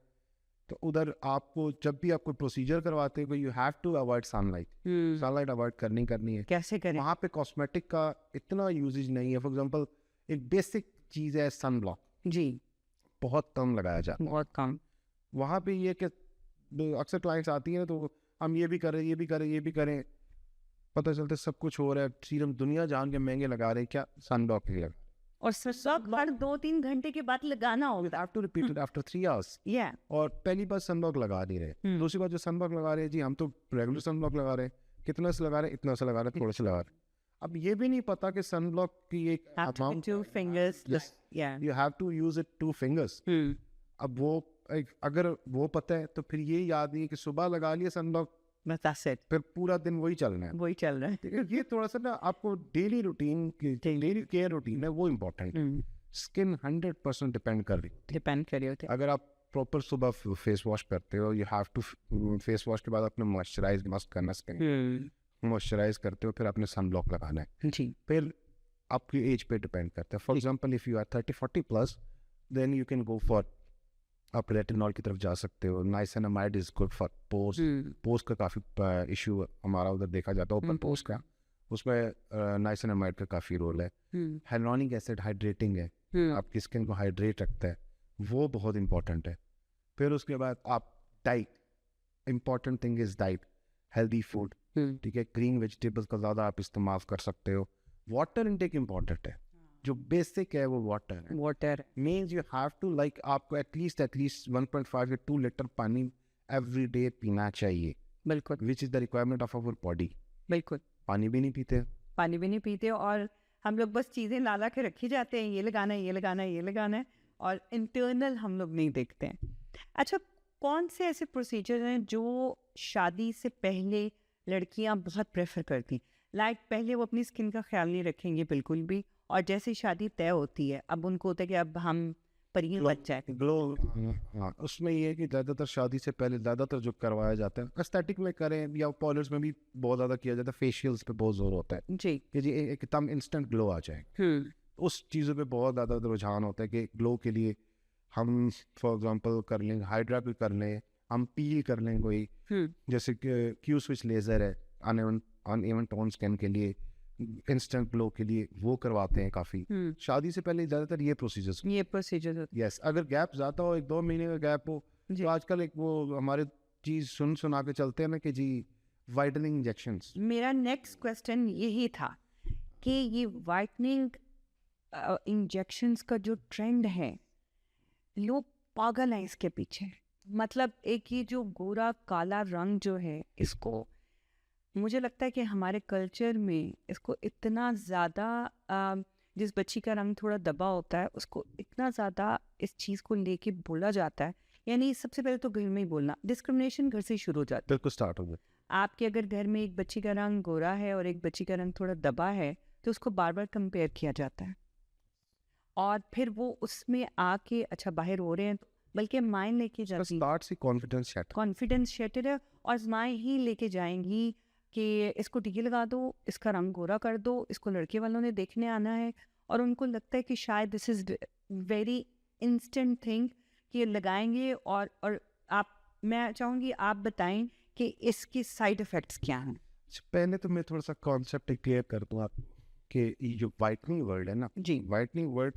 तो उधर आपको जब भी आपको प्रोसीजर करवाते हो, you have to avoid sunlight, sunlight avoid करनी है। कैसे करें? वहाँ पे कॉस्मेटिक का इतना यूजेज नहीं है। फॉर एग्जांपल एक बेसिक चीज़ है सन ब्लॉक, जी बहुत कम लगाया जाता है बहुत कम। वहाँ पे। ये कि अक्सर क्लाइंट्स आती हैं तो हम ये भी करें, ये भी करें, ये भी करें, पता चलता है सब कुछ हो रहा है, सीरम दुनिया जान के महंगे लगा रहे हैं, क्या सन ब्लॉक के लिए, और सब हर 2-3 घंटे के बाद लगाना होगा। Have to repeat it after 3 hours। या और पहली बार सनब्लॉक लगा नहीं रहे, दूसरी बार जो सनब्लॉक लगा रहे हैं जी, हम तो रेगुलर सनब्लॉक लगा रहे हैं, कितना से लगा रहे हैं, इतना से लगा रहे हैं, थोड़ा से लगा रहे हैं। अब ये भी नहीं पता कि सनब्लॉक की एक amount, 2 fingers। Yes. या you have to use it 2 fingers। अब वो अगर वो पता है तो फिर ये याद नहीं है कि सुबह लगा लिया सनब्लॉक, that's it, फिर पूरा दिन वही चलना है। वही चल रहा है। ठीक है, ये थोड़ा सा ना आपको डेली रूटीन की, डेली केयर रूटीन है वो इम्पोर्टेंट है। स्किन 100% डिपेंड कर रही है, डिपेंड कर रही होती है। अगर आप प्रॉपर सुबह फेस वॉश करते हो, you have to face wash के बाद अपने मॉइस्चराइज मस्ट करना, स्किन मॉइस्चराइज करते हो, फिर आपने सन ब्लॉक लगाना है। जी फिर आपकी एज पे डिपेंड करता है। For example if you are 30-40 plus, then you can go for, आप रेटिनॉल की तरफ जा सकते हो। Niacinamide is good for pores, pores का काफ़ी इशू हमारा उधर देखा जाता है, ओपन पोर्स का, उसमें नाइसिनामाइड का काफ़ी रोल है। हाइलुरोनिक एसिड हाइड्रेटिंग है, आपकी स्किन को हाइड्रेट रखता है, वो बहुत इंपॉर्टेंट है। फिर उसके बाद आप diet, important thing is diet, healthy food, ठीक है, ग्रीन वेजिटेबल्स का ज़्यादा आप इस्तेमाल कर सकते हो। वाटर इनटेक इंपॉर्टेंट है, जो बेसिक है वो वाटर है। Water means you have to like आपको एटलीस्ट 1.5 या 2 लीटर पानी एवरी डे पीना चाहिए, बिल्कुल which is the requirement of our body. बिल्कुल पानी भी नहीं पीते, पानी भी नहीं पीते, और हम लोग बस चीज़ें ला के रखी जाते हैं, ये लगाना है, ये लगाना है, ये लगाना है, और इंटरनल हम लोग नहीं देखते हैं। अच्छा, कौन से ऐसे प्रोसीजर हैं जो शादी से पहले लड़कियां बहुत प्रेफर करती? लाइक पहले वो अपनी स्किन का ख्याल नहीं रखेंगे बिल्कुल भी, और जैसे शादी तय होती है अब उनको होता है कि अब हम परियां बच जाए। ग्लो, हाँ, उसमें ये है कि ज़्यादातर शादी से पहले ज़्यादातर जो करवाया जाता है एस्थेटिक में करें या पॉलर्स में भी बहुत ज़्यादा किया जाता है, फेशियल्स पे बहुत जोर होता है जी कि जी एकदम इंस्टेंट ग्लो आ जाए। उस चीज़ों पे बहुत ज़्यादा रुझान होता है कि ग्लो के लिए हम फॉर एग्जांपल कर लें हाइड्रा भी कर लें, हम पील कर लें कोई, जैसे कि क्यू स्विच लेज़र है अनइवन टोन स्किन के लिए, इंस्टेंट ग्लो के लिए, वो करवाते हैं काफ़ी। शादी से पहले ज़्यादातर ये प्रोसीजर यस। अगर गैप ज़्यादा हो, 1-2 महीने का गैप हो, तो आजकल एक वो हमारे चीज़ सुना के चलते हैं ना कि जी वाइटनिंग इंजेक्शंस। मेरा नेक्स्ट क्वेश्चन यही था कि ये वाइटनिंग इंजेक्शंस का जो ट्रेंड है, लोग पागल हैं इसके पीछे। मतलब एक ये जो गोरा काला रंग जो है, इसको मुझे लगता है कि हमारे कल्चर में इसको इतना ज़्यादा जिस बच्ची का रंग थोड़ा दबा होता है उसको इतना ज़्यादा इस चीज़ को लेके बोला जाता है। यानी सबसे पहले तो घर में ही बोलना, डिस्क्रिमिनेशन घर से ही शुरू हो जाता है। बिल्कुल स्टार्ट हो गया। आपके अगर घर में एक बच्ची का रंग गोरा है और एक बच्ची का रंग थोड़ा दबा है तो उसको बार बार कंपेयर किया जाता है, और फिर वो उसमें आके अच्छा बाहर हो रहे हैं, बल्कि माएँ लेके जाती, स्टार्ट से कॉन्फिडेंस शेटर है, और माएँ ही लेके जाएंगी कि इसको टीके लगा दो, इसका रंग गोरा कर दो, इसको लड़के वालों ने देखने आना है, और उनको लगता है कि शायद this is very instant thing कि ये लगाएंगे। और आप, मैं चाहूँगी आप बताएं कि इसके साइड इफ़ेक्ट्स क्या हैं। पहले तो मैं थोड़ा सा कॉन्सेप्ट क्लियर कर दूँ आप कि ये जो वाइटनिंग वर्ड है ना जी, वाइटनिंग वर्ड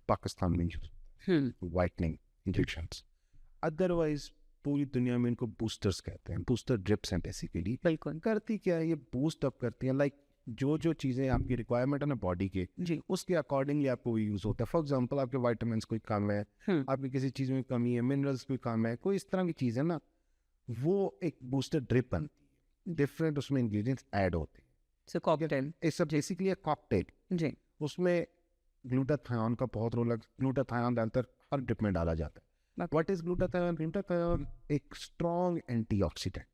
पाकिस्तान में यूज वाइटनिंग इंजेक्शंस, अदरवाइज पूरी दुनिया में इनको बूस्टर्स कहते हैं, बूस्टर ड्रिप्स हैं बेसिकली। बिल्कुल करती क्या है, ये बूस्ट अप करती हैं, लाइक जो चीज़ें आपकी रिक्वायरमेंट है ना बॉडी के जी, उसके अकॉर्डिंगली आपको यूज़ होता है। फॉर एग्जांपल आपके विटामिन्स कोई कम है, आपकी किसी चीज़ में कमी है, मिनरल्स कोई कम है, कोई इस तरह की चीज़ है ना, वो एक बूस्टर ड्रिप बनती है, डिफरेंट उसमें इंग्रेडिएंट्स ऐड होते हैं। सो कॉकटेल, इट्स बेसिकली कॉकटेल। जी, उसमें ग्लूटाथायोन का बहुत रोल है। ग्लूटाथायोन ज़्यादातर हर ड्रिप में डाला जाता है। What is glutathione? ग्लूटाथायोन एक स्ट्रॉन्ग एंटीऑक्सीडेंट,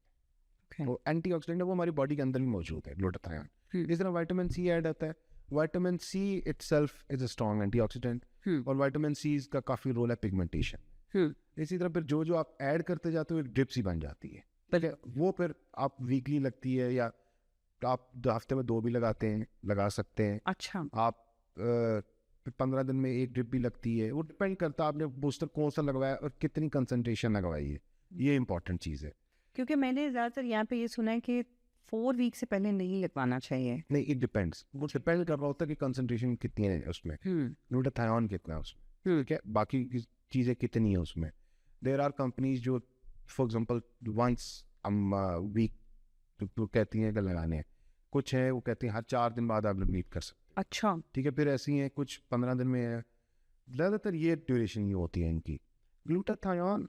वो एंटीऑक्सीडेंट है, वो हमारी बॉडी के अंदर भी मौजूद है ग्लूटाथायोन। जिस तरह विटामिन सी ऐड आता है, vitamin C itself is a strong antioxidant, और विटामिन सी का काफ़ी रोल है पिगमेंटेशन। इसी तरह फिर जो आप ऐड करते जाते हो एक ड्रिप सी बन जाती है, पहले वो फिर आप वीकली लगती है या आप हफ्ते में 2 भी लगा सकते हैं। अच्छा, आप 15 दिन में 1 ड्रिप भी लगती है, वो डिपेंड करता है आपने बूस्टर कौन सा लगवाया और कितनी कंसंट्रेशन लगवाई है, ये इंपॉर्टेंट चीज़ है। क्योंकि मैंने ज़्यादातर यहाँ पे ये सुना है कि 4 वीक से पहले नहीं लगवाना चाहिए। नहीं, इट डिपेंड्स, वो डिपेंड कर रहा होता है कि कंसंट्रेशन कितनी है उसमें, ग्लूटाथायोन कितना है उसमें, ठीक है, बाकी की चीज़ें कितनी है उसमें। देयर आर कंपनीज जो फॉर एग्जांपल वंस वीक तो कहती हैं कि लगाने हैं, कुछ है वो कहती हैं हर 4 दिन बाद आप रिपीट कर सकते हैं। अच्छा, ठीक है, फिर ऐसी हैं कुछ 15 दिन में है, ज़्यादातर ये ड्यूरेशन ये होती है इनकी। ग्लूटाथायोन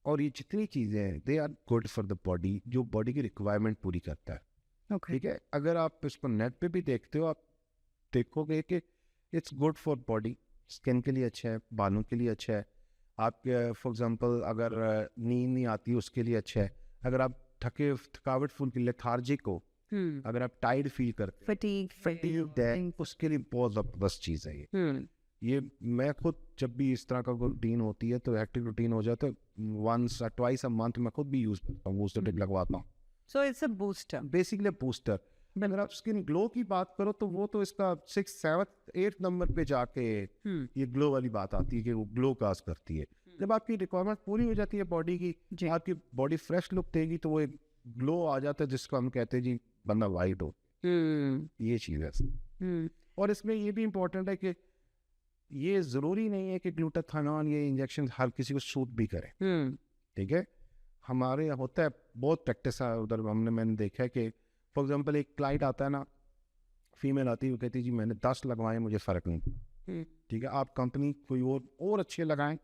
और ये जितनी चीज़ें हैं they are good for the body, जो बॉडी की रिक्वायरमेंट पूरी करता है। ओके, ठीक है, अगर आप इसको नेट पे भी देखते हो, आप देखोगे कि it's good for body, skin के लिए अच्छा है, बालों के लिए अच्छा है, आपके फॉर एग्जांपल अगर नींद नहीं आती उसके लिए अच्छा है, अगर आप थकावट फुल की लेथार्जिक हो, अगर आप टाइड फील करते फटीग, उसके लिए बहुत ज़बरदस्त चीज़ है ये। मैं खुद जब भी इस तरह का रूटीन होती है तो एक्टिव रूटीन हो जाता है, वंस और ट्वाइस अ मंथ मैं खुद भी यूज़ करता हूँ, बूस्टर टिक लगवाता हूँ। So it's a booster, basically booster. अगर आप स्किन ग्लो की बात करो तो वो तो इसका 6, 7, 8 नंबर पे जाके ये ग्लो वाली बात आती है कि वो ग्लो काज करती है। जब आपकी रिक्वायरमेंट पूरी हो जाती है बॉडी की, आपकी बॉडी फ्रेश लुक देगी तो वो एक ग्लो आ जाता है जिसको हम कहते हैं जी बंदा वाइट हो। ये चीज़ है। और इसमें ये भी इम्पोर्टेंट है कि ये ज़रूरी नहीं है कि ग्लूटाथायोन ये इंजेक्शन हर किसी को सूट भी करे, ठीक है। हमारे यहाँ होता है, बहुत प्रैक्टिस है उधर, मैंने देखा है कि फॉर एग्जांपल एक क्लाइंट आता है ना, फीमेल आती है, वो कहती है जी मैंने 10 लगवाए, मुझे फ़र्क नहीं पड़ा, ठीक है, आप कंपनी कोई और अच्छे लगाएं,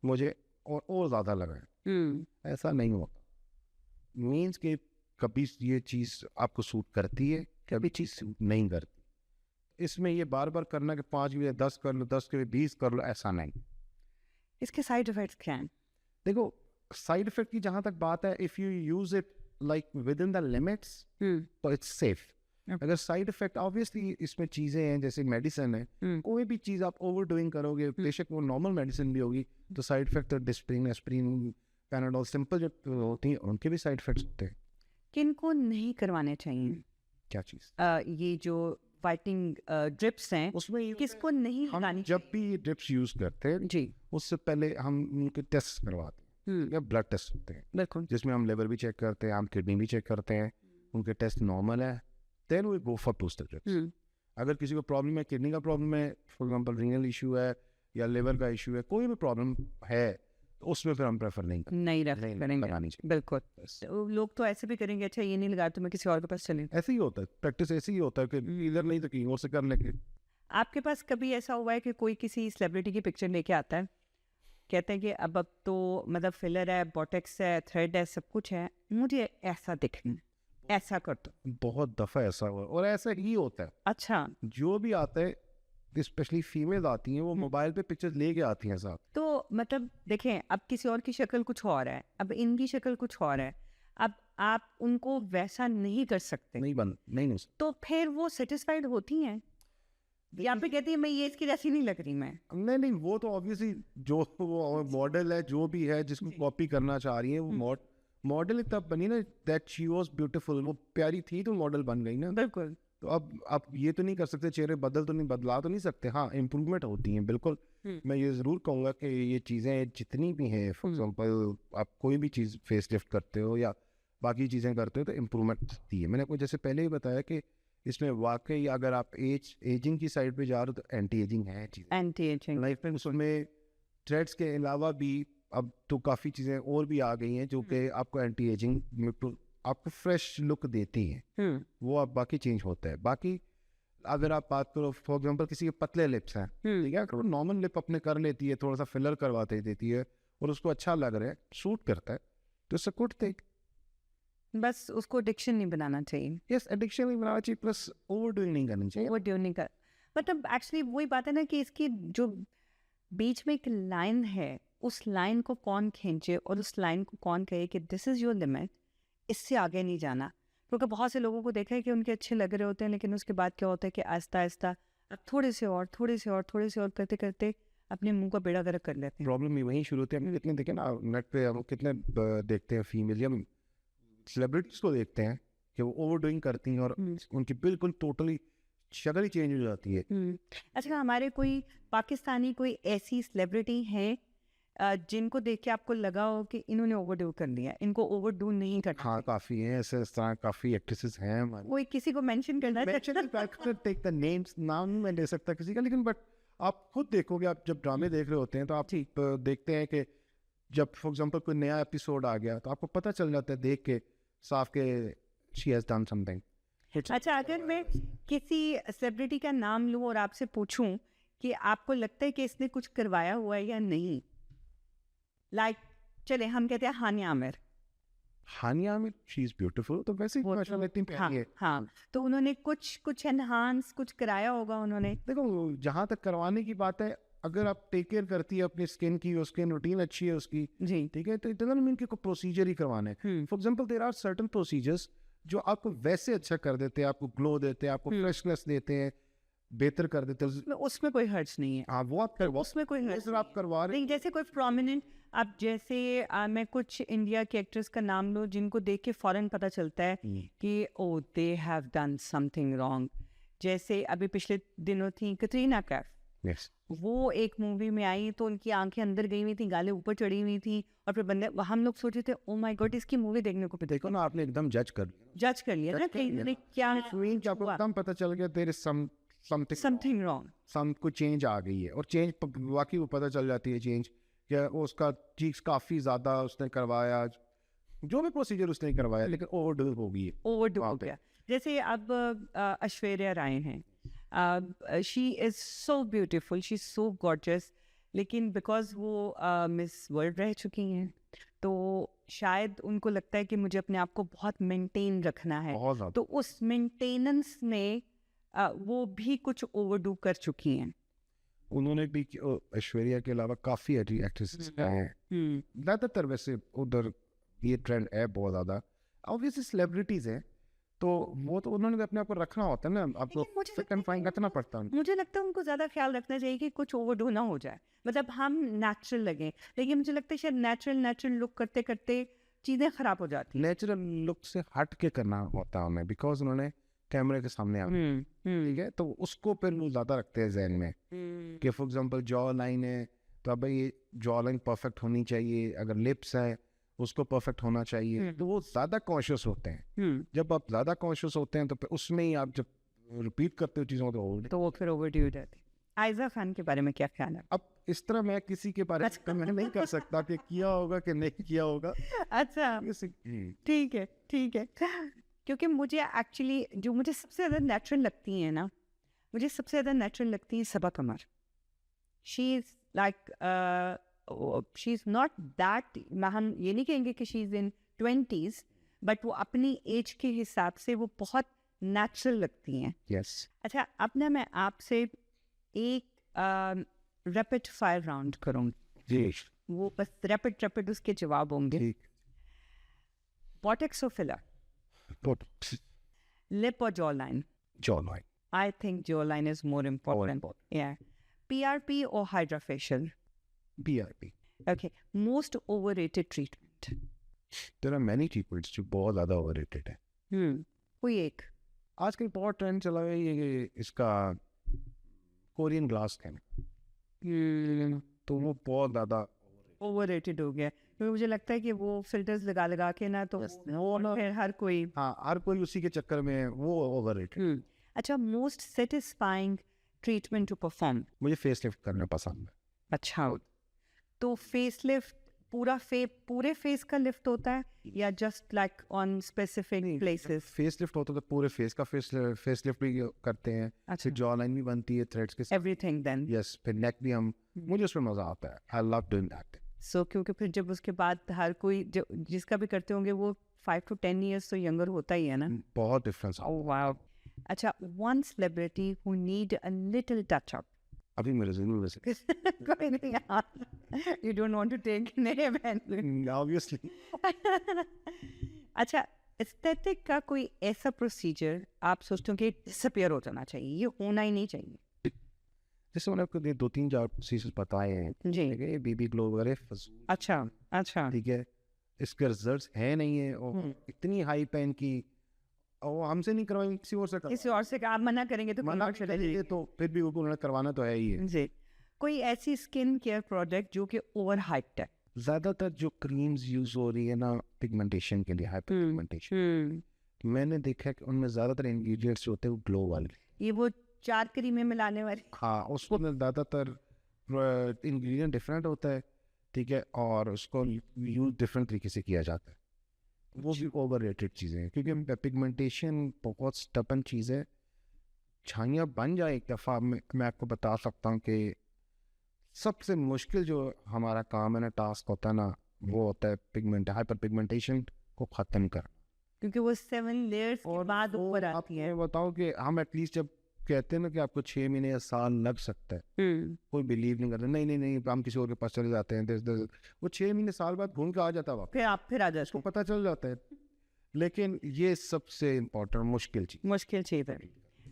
मुझे और ज़्यादा लगाएं। ऐसा नहीं होता। मीन्स कि कभी ये चीज़ आपको सूट करती है, कभी चीज़ सूट नहीं करती। इसमें ये बार बार करना कि 5 के लिए 10 कर लो, 10 के लिए 20 कर लो, ऐसा नहीं। इसके साइड इफेक्ट्स क्या हैं? देखो, साइड इफेक्ट की जहाँ तक बात है, if you use it like with in the limits तो इट्स सेफ। अगर साइड इफेक्ट, ऑब्वियसली इसमें चीज़ें हैं जैसे मेडिसिन है, कोई भी चीज़ आप ओवर डूइंग करोगे, बेशक वो नॉर्मल मेडिसिन भी होगी, तो साइड इफेक्ट तो डिस्प्रिन, एस्प्रिन, पैनाडोल, सिंपल जो होती हैं उनके भी साइड इफेक्ट्स होते हैं। किनको नहीं करवाने चाहिए क्या चीज़? ये जो वाइटनिंग ड्रिप्स हैं, उसमें किसको नहीं हम लगानी जब भी ड्रिप्स यूज़ करते हैं जी, उससे पहले हम उनके टेस्ट करवाते हैं, या ब्लड टेस्ट होते हैं, बिल्कुल, जिसमें हम लिवर भी चेक करते हैं, हम किडनी भी चेक करते हैं, उनके टेस्ट नॉर्मल है, then we go for booster drips. अगर किसी को प्रॉब्लम है, किडनी का प्रॉब्लम है, फॉर एग्जांपल रीनल इशू है या लिवर का इशू है, कोई भी प्रॉब्लम है, तो उसमें फिर हम प्रेफर नहीं करते, नहीं करेंगे, लगानी चाहिए। बिल्कुल। तो लोग तो ऐसे भी करेंगे, अच्छा ये नहीं लगा तो मैं किसी और के पास चले। ऐसे ही होता है, प्रैक्टिस ऐसे ही होता है कि इधर नहीं तो कहीं और से कर लेंगे। आपके पास कभी ऐसा हुआ है कि कोई किसी सेलिब्रिटी की पिक्चर लेके आता है, कहते हैं कि अब तो मतलब फिलर है, बोटेक्स है, थ्रेड है, सब कुछ है, मुझे ऐसा दिखना, ऐसा कर दो। बहुत दफ़ा ऐसा हुआ और ऐसा ही होता है। अच्छा, जो भी आता है, स्पेशली फीमेल आती हैं, वो मोबाइल पे पिक्चर्स लेके आती हैं साथ। तो मतलब देखें, अब किसी और की शक्ल कुछ और है, अब इनकी शक्ल कुछ और है, अब आप उनको वैसा नहीं कर सकते, नहीं तो फिर वो सेटिस्फाइड होती हैं या फिर कहती है मैं ये इसकी जैसी नहीं लग रही मैं। नहीं, वो तो ऑब्वियसली जो वो मॉडल है, जो भी है, जिसको कॉपी करना चाह रही है, वो मॉडल तब बनी ना, दैट शी वाज ब्यूटीफुल, वो प्यारी थी तो मॉडल बन गई ना। बिल्कुल। तो अब आप ये तो नहीं कर सकते, चेहरे बदला तो नहीं सकते। हाँ, इम्प्रूवमेंट होती हैं बिल्कुल। मैं ये ज़रूर कहूँगा कि ये चीज़ें जितनी भी हैं, फॉर एग्जांपल आप कोई भी चीज़ फेस लिफ्ट करते हो या बाकी चीज़ें करते हो तो इम्प्रूवमेंट होती है। मैंने आपको जैसे पहले ही बताया कि इसमें वाकई अगर आप एजिंग की साइड पे जा रहे हो तो एंटी एजिंग है चीज़, एंटी एजिंग लाइफ में। उसमें थ्रेड्स के अलावा भी अब तो काफ़ी चीज़ें और भी आ गई हैं जो कि आपको एंटी एजिंग, आपको फ्रेश लुक देती हैं। वो अब बाकी चेंज होता है। बाकी अगर आप बात करो, फॉर एग्जांपल किसी के पतले लिप्स हैं, ठीक है, अगर वो नॉर्मल लिप अपने कर लेती है, थोड़ा सा फिलर करवाते देती है और उसको अच्छा लग रहा है, सूट करता है, तो इससे गुड थिंग। बस उसको एडिक्शन नहीं बनाना चाहिए। यस, एडिक्शन नहीं बनाना चाहिए, प्लस ओवरडूइंग नहीं करनी चाहिए। ओवरडूइंग नहीं कर, मतलब एक्चुअली वही बात है ना कि इसकी जो बीच में एक लाइन है, उस लाइन को कौन खींचे और उस लाइन को कौन कहे कि दिस इज़ योर लिमिट, इससे आगे नहीं जाना। क्योंकि बहुत से लोगों को देखा है कि उनके अच्छे लग रहे होते हैं, लेकिन उसके बाद क्या होता है कि आहिस्ता आहिस्ता अब थोड़े से और करते करते अपने मुंह का बेड़ा गर्क कर लेते हैं। प्रॉब्लम ही वहीं शुरू होती है। हमने कितने देखे ना नेट पे, हम कितने देखते हैं फीमेल या सेलिब्रिटीज को देखते हैं कि वो ओवरडूइंग करती हैं और उनकी बिल्कुल टोटली शक्ल ही चेंज हो जाती है। अच्छा, हमारे कोई पाकिस्तानी कोई ऐसी सेलिब्रिटी है जिनको देख के आपको लगा हो कि इन्होंने ओवरडू कर लिया, इनको ओवरडू नहीं करना? हाँ, काफ़ी हैं ऐसे, इस तरह काफ़ी एक्ट्रेसेस हैं हमारी। कोई किसी को मेंशन करना टेक द नेम्स, नाम नहीं मैं ले सकता किसी का, लेकिन बट आप खुद देखोगे, आप जब ड्रामे देख रहे होते हैं तो आप देखते हैं कि जब फॉर एग्जांपल कोई नया एपिसोड आ गया तो आपको पता चल जाता है देख के साफ के शी हैज़ डन समथिंग। अच्छा, अगर मैं किसी सेलिब्रिटी का नाम लूँ और आपसे पूछूं कि आपको लगता है कि इसने कुछ करवाया हुआ है या नहीं, लाइक चले हम कहते हैं हानिया आमिर। हानिया आमिर, शी इज़ ब्यूटीफुल, तो वैसे ही माशाल्लाह इतनी प्यारी है। हाँ, तो उन्होंने कुछ एनहांस कुछ कराया होगा उन्होंने। देखो, जहाँ तक करवाने की बात है, अगर आप टेक केयर करती है अपनी स्किन की, स्किन रूटीन अच्छी है उसकी, जी, ठीक है, तो इट डजंट मीन कि कोई प्रोसीजर ही करवाना है। For example there are certain procedures जो आपको वैसे अच्छा कर देते हैं, आपको ग्लो देते हैं, आपको फ्रेशनेस देते हैं, बेहतर कर देते हैं। उसमें कोई हर्ज नहीं है। हाँ, वो आप करवा, उसमें कोई हर्ज आप करवा रहे नहीं। जैसे कोई प्रोमिनेंट, अब जैसे मैं कुछ इंडिया के एक्ट्रेस का नाम लूँ जिनको देख के फौरन पता चलता है कि oh they have done something wrong. जैसे अभी पिछले दिनों थी कटरीना कैफ, yes. वो एक मूवी में आई तो उनकी आंखें अंदर गई हुई थी, गालें ऊपर चढ़ी हुई थी, और फिर बंदे, हम लोग सोचे थे ओ माय गॉड इसकी मूवी देखने को देखो ना, आपने एकदम जज कर लिया ना, क्या आपको एकदम पता चल गया there is some something wrong, some कुछ चेंज आ गई है, और चेंज वाकई वो पता चल जाती है चेंज, क्या उसका चीज काफ़ी ज़्यादा उसने करवाया, जो भी प्रोसीजर उसने करवाया, लेकिन ओवरडू हो गई है। ओवरडू वहाँ हो पे। गया। जैसे अब ऐश्वर्या राय हैं, she is so beautiful, she is so gorgeous, लेकिन बिकॉज वो मिस वर्ल्ड रह चुकी हैं, तो शायद उनको लगता है कि मुझे अपने आप को बहुत मेंटेन रखना है, बहुत ज़्यादा। तो उस मेंटेनेंस में वो भी कुछ ओवरडू कर चुकी हैं। उन्होंने भी ऐश्वर्या के अलावा काफ़ी एक्ट्रेसेस हैं, ज़्यादातर वैसे उधर ये ट्रेंड है बहुत ज़्यादा। ऑब्वियसली सेलिब्रिटीज़ हैं, तो वो तो उन्होंने अपने आप को रखना होता है ना, आपको लेकिन मुझे फिट लगता एंड है फाइन कि रखना पड़ता है। मुझे लगता है उनको ज़्यादा ख्याल रखना चाहिए कि कुछ ओवरडू ना हो जाए, मतलब हम नेचुरल लगें, लेकिन मुझे लगता है शायद नेचुरल लुक करते करते चीज़ें ख़राब हो जाती हैं। नेचुरल लुक से हट के करना होता है उन्हें, बिकॉज उन्होंने कैमरे के सामने आना, ठीक है, तो उसको फिर वो ज़्यादा रखते हैं जहन में कि फॉर एग्जांपल जॉ लाइन है, तो अब ये जॉ लाइन परफेक्ट होनी चाहिए, अगर लिप्स है उसको परफेक्ट होना चाहिए, तो वो ज़्यादा कॉन्शियस होते हैं। जब आप ज़्यादा कॉन्शियस होते हैं तो फिर उसमें ही आप जब रिपीट करते हो चीज़ों को, तो वो फिर ओवरडू हो जाती है। आयज़ा खान के बारे में क्या ख्याल है? अब इस तरह मैं किसी के बारे में कमेंट नहीं कर सकता कि किया होगा कि नहीं किया होगा। अच्छा, ठीक है, ठीक है। क्योंकि मुझे एक्चुअली जो मुझे सबसे ज़्यादा नेचुरल लगती हैं ना, मुझे सबसे ज़्यादा नेचुरल लगती हैं Saba Qamar. She is like she is not that, हम ये नहीं कहेंगे कि she is in 20s, but वो अपनी एज के हिसाब से वो बहुत नेचुरल लगती हैं। यस, अच्छा, अब ना मैं आपसे एक रैपिड फायर राउंड करूँगी, जी, वो बस रैपिड उसके जवाब होंगे। ठीक। बॉटक्स और फिलर, लिप और jaw line? Jaw line. I think jawline is more important. Yeah. PRP or hydrofacial? PRP. Okay. Most overrated treatment? There are many treatments जो बहुत ज़्यादा overrated है। कोई एक? आजकल बहुत ट्रेंड चला है ये इसका कोरियन ग्लास स्कैन, तो वो बहुत ज़्यादा overrated हो गया, क्योंकि मुझे लगता है कि वो फिल्टर्स लगा के ना, तो वो ना, फिर हर कोई, हाँ, हर कोई उसी के चक्कर में है, वो overrated। अच्छा, most satisfying treatment to perform? मुझे फेस लिफ्ट करना पसंद है। अच्छा, तो फेस लिफ्ट पूरे फेस का लिफ्ट होता है या just like on specific places? Face lift होता है तो पूरे फेस का फेस लिफ्ट भी करते हैं, फिर जॉ लाइन भी बनती है थ्रेड्स के साथ, एवरीथिंग देन? यस, फिर नेक भी हम, मुझे उसमें मज़ा आता है, आई लव डूइंग दैट। सो क्योंकि फिर जब उसके बाद हर कोई जो जिसका भी करते होंगे वो 5 to 10 years तो यंगर होता ही है ना? बहुत डिफरेंस। Oh wow. अच्छा, one celebrity who need a little touch up? अभी मेरे ज़हन में वैसे कोई नहीं यार, you don't want to take name and obviously. अच्छा, एस्थेटिक का कोई ऐसा प्रोसीजर आप सोचते हो कि डिसअपियर हो जाना चाहिए, ये होना ही नहीं चाहिए? जैसे मैंने आपको 2-3 प्रोसीजर बताए हैं, जी। ठीक है, बीबी ग्लो वगैरह फजूल, अच्छा, ठीक है, इसके रिजल्ट्स है नहीं है, और इतनी हाई पेन की, और हमसे नहीं करवाएंगे, किसी और से किसी और से आप मना करेंगे तो मना करेंगे तो फिर भी उन्होंने करवाना तो है ही है। जी। कोई ऐसी स्किन केयर प्रोडक्ट जो कि ओवर हाइप्ड है? ज़्यादातर जो क्रीम्स यूज़ हो रही है ना पिगमेंटेशन के लिए, हाइपर पिगमेंटेशन, मैंने देखा है कि उनमें ज़्यादातर इंग्रेडिएंट्स जो होते हैं वो ग्लो वाले, ये वो 4 क्रीमें मिलाने वाली? हाँ, उसमें ज़्यादातर इंग्रेडिएंट डिफरेंट होता है, ठीक है, और उसको यूज़ डिफरेंट तरीके से किया जाता है, वो भी ओवर रेटेड चीज़ें हैं, क्योंकि पिगमेंटेशन बहुत स्टबन चीज़ है। छाइयाँ बन जाए एक दफ़ा, मैं आपको बता सकता हूँ कि सबसे मुश्किल जो हमारा काम है ना, टास्क होता है ना, वो होता है हाइपर पिगमेंटेशन को ख़त्म करना, क्योंकि वो 7 लेयर्स के बाद ऊपर आती है। बताओ कि हम एटलीस्ट जब कहते हैं ना कि आपको 6 महीने या साल लग सकता है, कोई बिलीव नहीं करता, नहीं हम किसी और के पास चले जाते हैं, वो 6 महीने साल बाद घूम के आ जाता है, फिर आ जाते उसको पता चल जाता है। लेकिन ये सबसे इम्पोर्टेंट मुश्किल चीज़ है।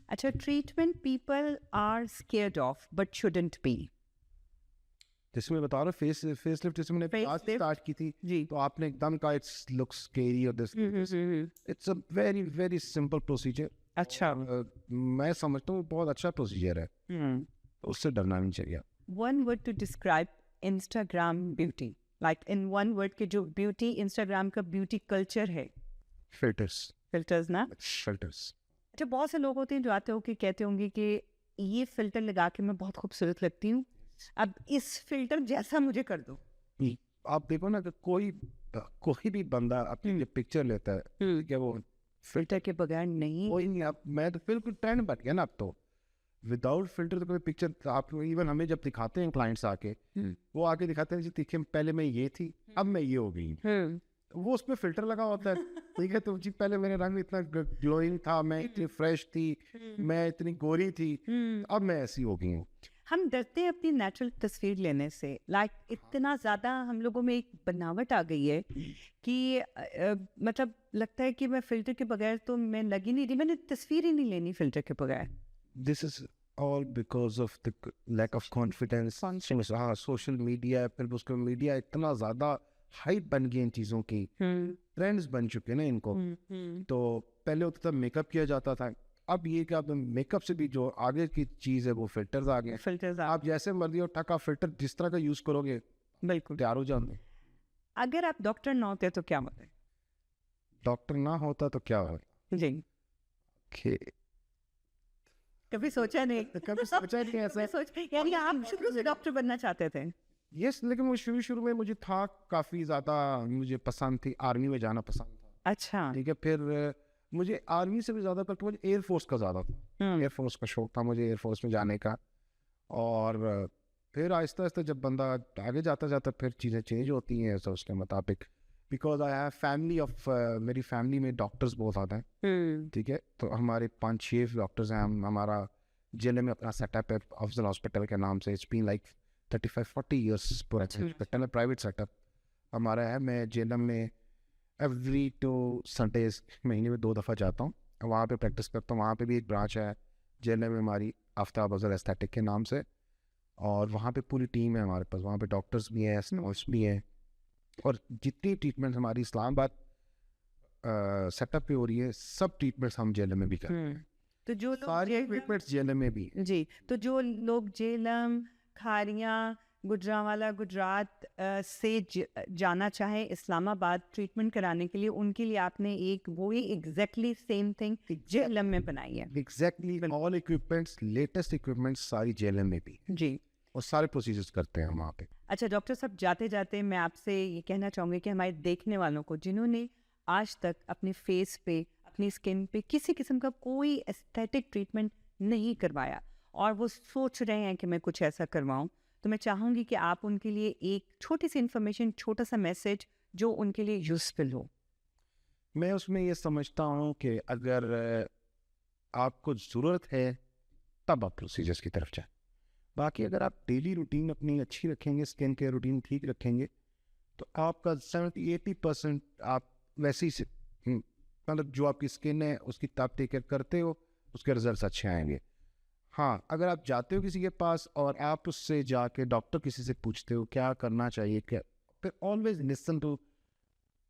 अच्छा, treatment people are scared of but shouldn't be? जैसे मैं बता रहा हूँ फेस लिफ्ट, जैसे मैंने आज स्टार्ट की थी जी, तो आपने एकदम कहा इट्स लुक्स स्केरी और this, it's a very very simple procedure. अच्छा, मैं समझता हूँ बहुत अच्छा प्रोसीजर है, उससे डरना नहीं चाहिए। One word to describe Instagram beauty, like in one word के जो ब्यूटी इंस्टाग्राम का ब्यूटी कल्चर है? फिल्टर्स फिल्टर्स ना? फिल्टर्स। अच्छा, बहुत से लोग होते हैं जो आते हो कि कहते होंगे कि ये फ़िल्टर लगा के मैं बहुत खूबसूरत लगती हूँ, अब इस फ़िल्टर जैसा मुझे कर दो। आप देखो ना कि कोई भी बंदा अपनी जो पिक्चर लेता है क्या वो फ़िल्टर के बगैर नहीं। कोई नहीं, आप मैं तो बिल्कुल ट्रेंड बन गया ना अब तो। विदाउट फिल्टर तो कोई पिक्चर आप इवन हमें जब दिखाते हैं क्लाइंट्स आके, वो आके दिखाते हैं जी देखिए पहले मैं ये थी अब मैं ये हो गई, वो उसमें फिल्टर लगा होता है। ठीक है, तो जी पहले मेरे रंग इतना ग्लोइंग था, मैं इतनी फ्रेश थी, मैं इतनी गोरी थी, अब मैं ऐसी हो गई हूँ। हम डरते हैं अपनी नेचुरल तस्वीर लेने से, लाइक इतना ज़्यादा हम लोगों में एक बनावट आ गई है कि मतलब लगता है कि मैं फ़िल्टर के बगैर तो मैं लग ही नहीं रही, मैंने तस्वीर ही नहीं लेनी फ़िल्टर के बगैर। This is all because of the lack of confidence. हाँ, सोशल मीडिया, फिर उसका मीडिया इतना ज़्यादा हाइप बन गई इन चीज़ों की, ट्रेंड्स बन चुके हैं ना इनको। तो पहले होता था मेकअप किया जाता था, अब ये कि आप मेकअप से भी जो आगे की चीज़ है वो फिल्टर्स आ गए। फिल्टर्स आप जैसे मर्जी हो टका फिल्टर जिस तरह का यूज़ करोगे बिल्कुल तैयार हो जाओगे। अगर आप डॉक्टर ना होते तो क्या होते? डॉक्टर ना होता तो क्या हो जी, कभी सोचा नहीं? कभी सोचा नहीं ऐसा। यानी आप शुरू से डॉक्टर बनना चाहते थे? यस, लेकिन वो शुरू में मुझे था काफ़ी ज़्यादा, मुझे पसंद थी, आर्मी में जाना पसंद था। अच्छा। ठीक है, फिर मुझे आर्मी से भी ज़्यादा पर मुझे एयरफोर्स का ज़्यादा था। एयरफोर्स का शौक था मुझे, एयरफोर्स में जाने का। और फिर आहिस्ता आहिस्ता जब बंदा आगे जाता जाता फिर चीज़ें चेंज होती हैं तो उसके मुताबिक, because I have family of, मेरी फैमिली में डॉक्टर्स बहुत ज़्यादा हैं। ठीक है, तो हमारे 5-6 डॉक्टर्स हैं। हमारा जिले में अपना सेटअप है अफजल हॉस्पिटल के नाम से। इट्स बीन लाइक 35-40 ईयर्स पूरा हॉस्पिटल है, प्राइवेट सेटअप हमारा है। मैं जेलम में एवरी 2 संडेज महीने में 2 दफ़ा जाता हूँ, वहाँ पे प्रैक्टिस करता हूँ। वहाँ पे भी एक ब्रांच है जेलम में हमारी, आफ्ताब अफजल एस्थेटिक के नाम से, और वहाँ पे पूरी टीम है हमारे पास। वहाँ पे डॉक्टर्स भी हैं, नर्स भी हैं, और जितनी ट्रीटमेंट हमारी इस्लामाबाद सेटअप पे हो रही है सब ट्रीटमेंट्स हम जेलम में भी कर रहे हैं। तो जो सारी ट्रीटमेंट्स जेलम में भी जी, तो जो लोग जेलम, खारियाँ, गुजरांवाला, गुजरात से जाना चाहे इस्लामाबाद ट्रीटमेंट कराने के लिए, उनके लिए आपने एक वही एग्जैक्टली सेम थिंग जेलम में बनाई है। Exactly all equipments, latest equipments सारी जेलम में भी जी, और सारे प्रोसीजर्स करते हैं हम वहाँ पे। अच्छा डॉक्टर साहब, जाते जाते मैं आपसे ये कहना चाहूँगी कि हमारे देखने वालों को जिन्होंने आज तक अपने फेस पे, अपनी स्किन पे किसी किस्म का कोई एस्थेटिक ट्रीटमेंट नहीं करवाया और वो सोच रहे हैं कि मैं कुछ ऐसा करवाऊँ, तो मैं चाहूँगी कि आप उनके लिए एक छोटी सी इन्फॉर्मेशन, छोटा सा मैसेज जो उनके लिए यूज़फुल हो। मैं उसमें ये समझता हूँ कि अगर आपको ज़रूरत है तब आप प्रोसीजर्स की तरफ जाएं। बाकी अगर आप डेली रूटीन अपनी अच्छी रखेंगे, स्किन केयर रूटीन ठीक रखेंगे, तो आपका 70-80% आप वैसे ही मतलब जो आपकी स्किन है उसकी आप टेक केयर करते हो, उसके रिजल्ट्स अच्छे आएंगे। हाँ, अगर आप जाते हो किसी के पास और आप उससे जाके डॉक्टर किसी से पूछते हो क्या करना चाहिए, क्या, फिर always listen to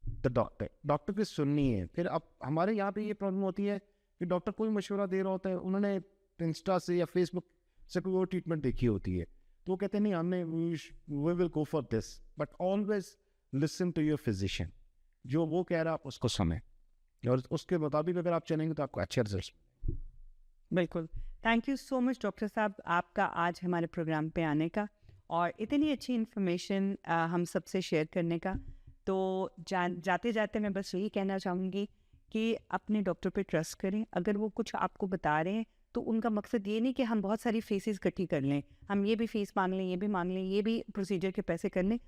the doctor. Doctor की सुननी है। फिर अब हमारे यहाँ पे ये प्रॉब्लम होती है कि डॉक्टर कोई मशवरा दे रहा होता है, उन्होंने इंस्टा से या फेसबुक से कोई और ट्रीटमेंट देखी होती है, तो वो कहते हैं नहीं हमने we will go for this, but always listen to your physician. जो वो कह रहा है आप उसको सुने और उसके मुताबिक अगर आप चलेंगे तो आपको अच्छे रिजल्ट। बिल्कुल, thank you so much doctor साहब आपका आज हमारे प्रोग्राम पे आने का और इतनी अच्छी इन्फॉर्मेशन हम सबसे शेयर करने का। तो जाते जाते मैं बस यही कहना चाहूँगी कि अपने डॉक्टर पे ट्रस्ट करें। अगर वो कुछ आपको बता रहे हैं तो उनका मकसद ये नहीं कि हम बहुत सारी फीसेस इकट्ठी कर लें, हम ये भी फीस मांग लें, ये भी मांग लें, ये भी प्रोसीजर के पैसे कर लें।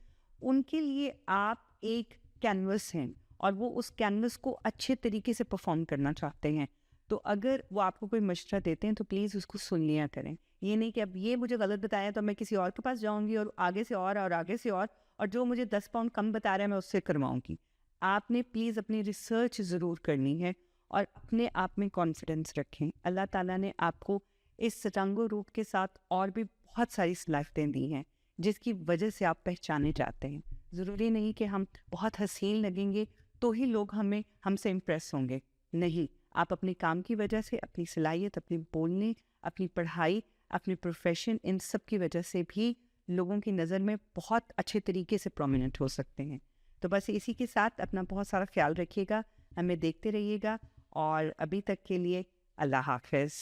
उनके लिए आप एक कैनवस हैं और वो उस कैनवस को अच्छे तरीके से परफॉर्म करना चाहते हैं। तो अगर वो आपको कोई मशवरा देते हैं तो प्लीज़ उसको सुन लिया करें। ये नहीं कि अब ये मुझे गलत बताया तो मैं किसी और के पास जाऊंगी और आगे से और आगे से और जो मुझे 10 पाउंड कम बता रहा है मैं उससे करवाऊंगी। आपने प्लीज़ अपनी रिसर्च ज़रूर करनी है और अपने आप में कॉन्फिडेंस रखें। अल्लाह ताला ने आपको इस रंगो रूप के साथ और भी बहुत सारी सलाहियतें दी हैं जिसकी वजह से आप पहचाने जाते हैं। ज़रूरी नहीं कि हम बहुत हसीन लगेंगे तो ही लोग हमसे इम्प्रेस होंगे। नहीं, आप अपने काम की वजह से, अपनी सलाहियत, अपनी बोलने, अपनी पढ़ाई, अपनी प्रोफेशन, इन सब की वजह से भी लोगों की नज़र में बहुत अच्छे तरीके से प्रोमिनेंट हो सकते हैं। तो बस इसी के साथ अपना बहुत सारा ख्याल रखिएगा, हमें देखते रहिएगा और अभी तक के लिए अल्लाह हाफ़िज़।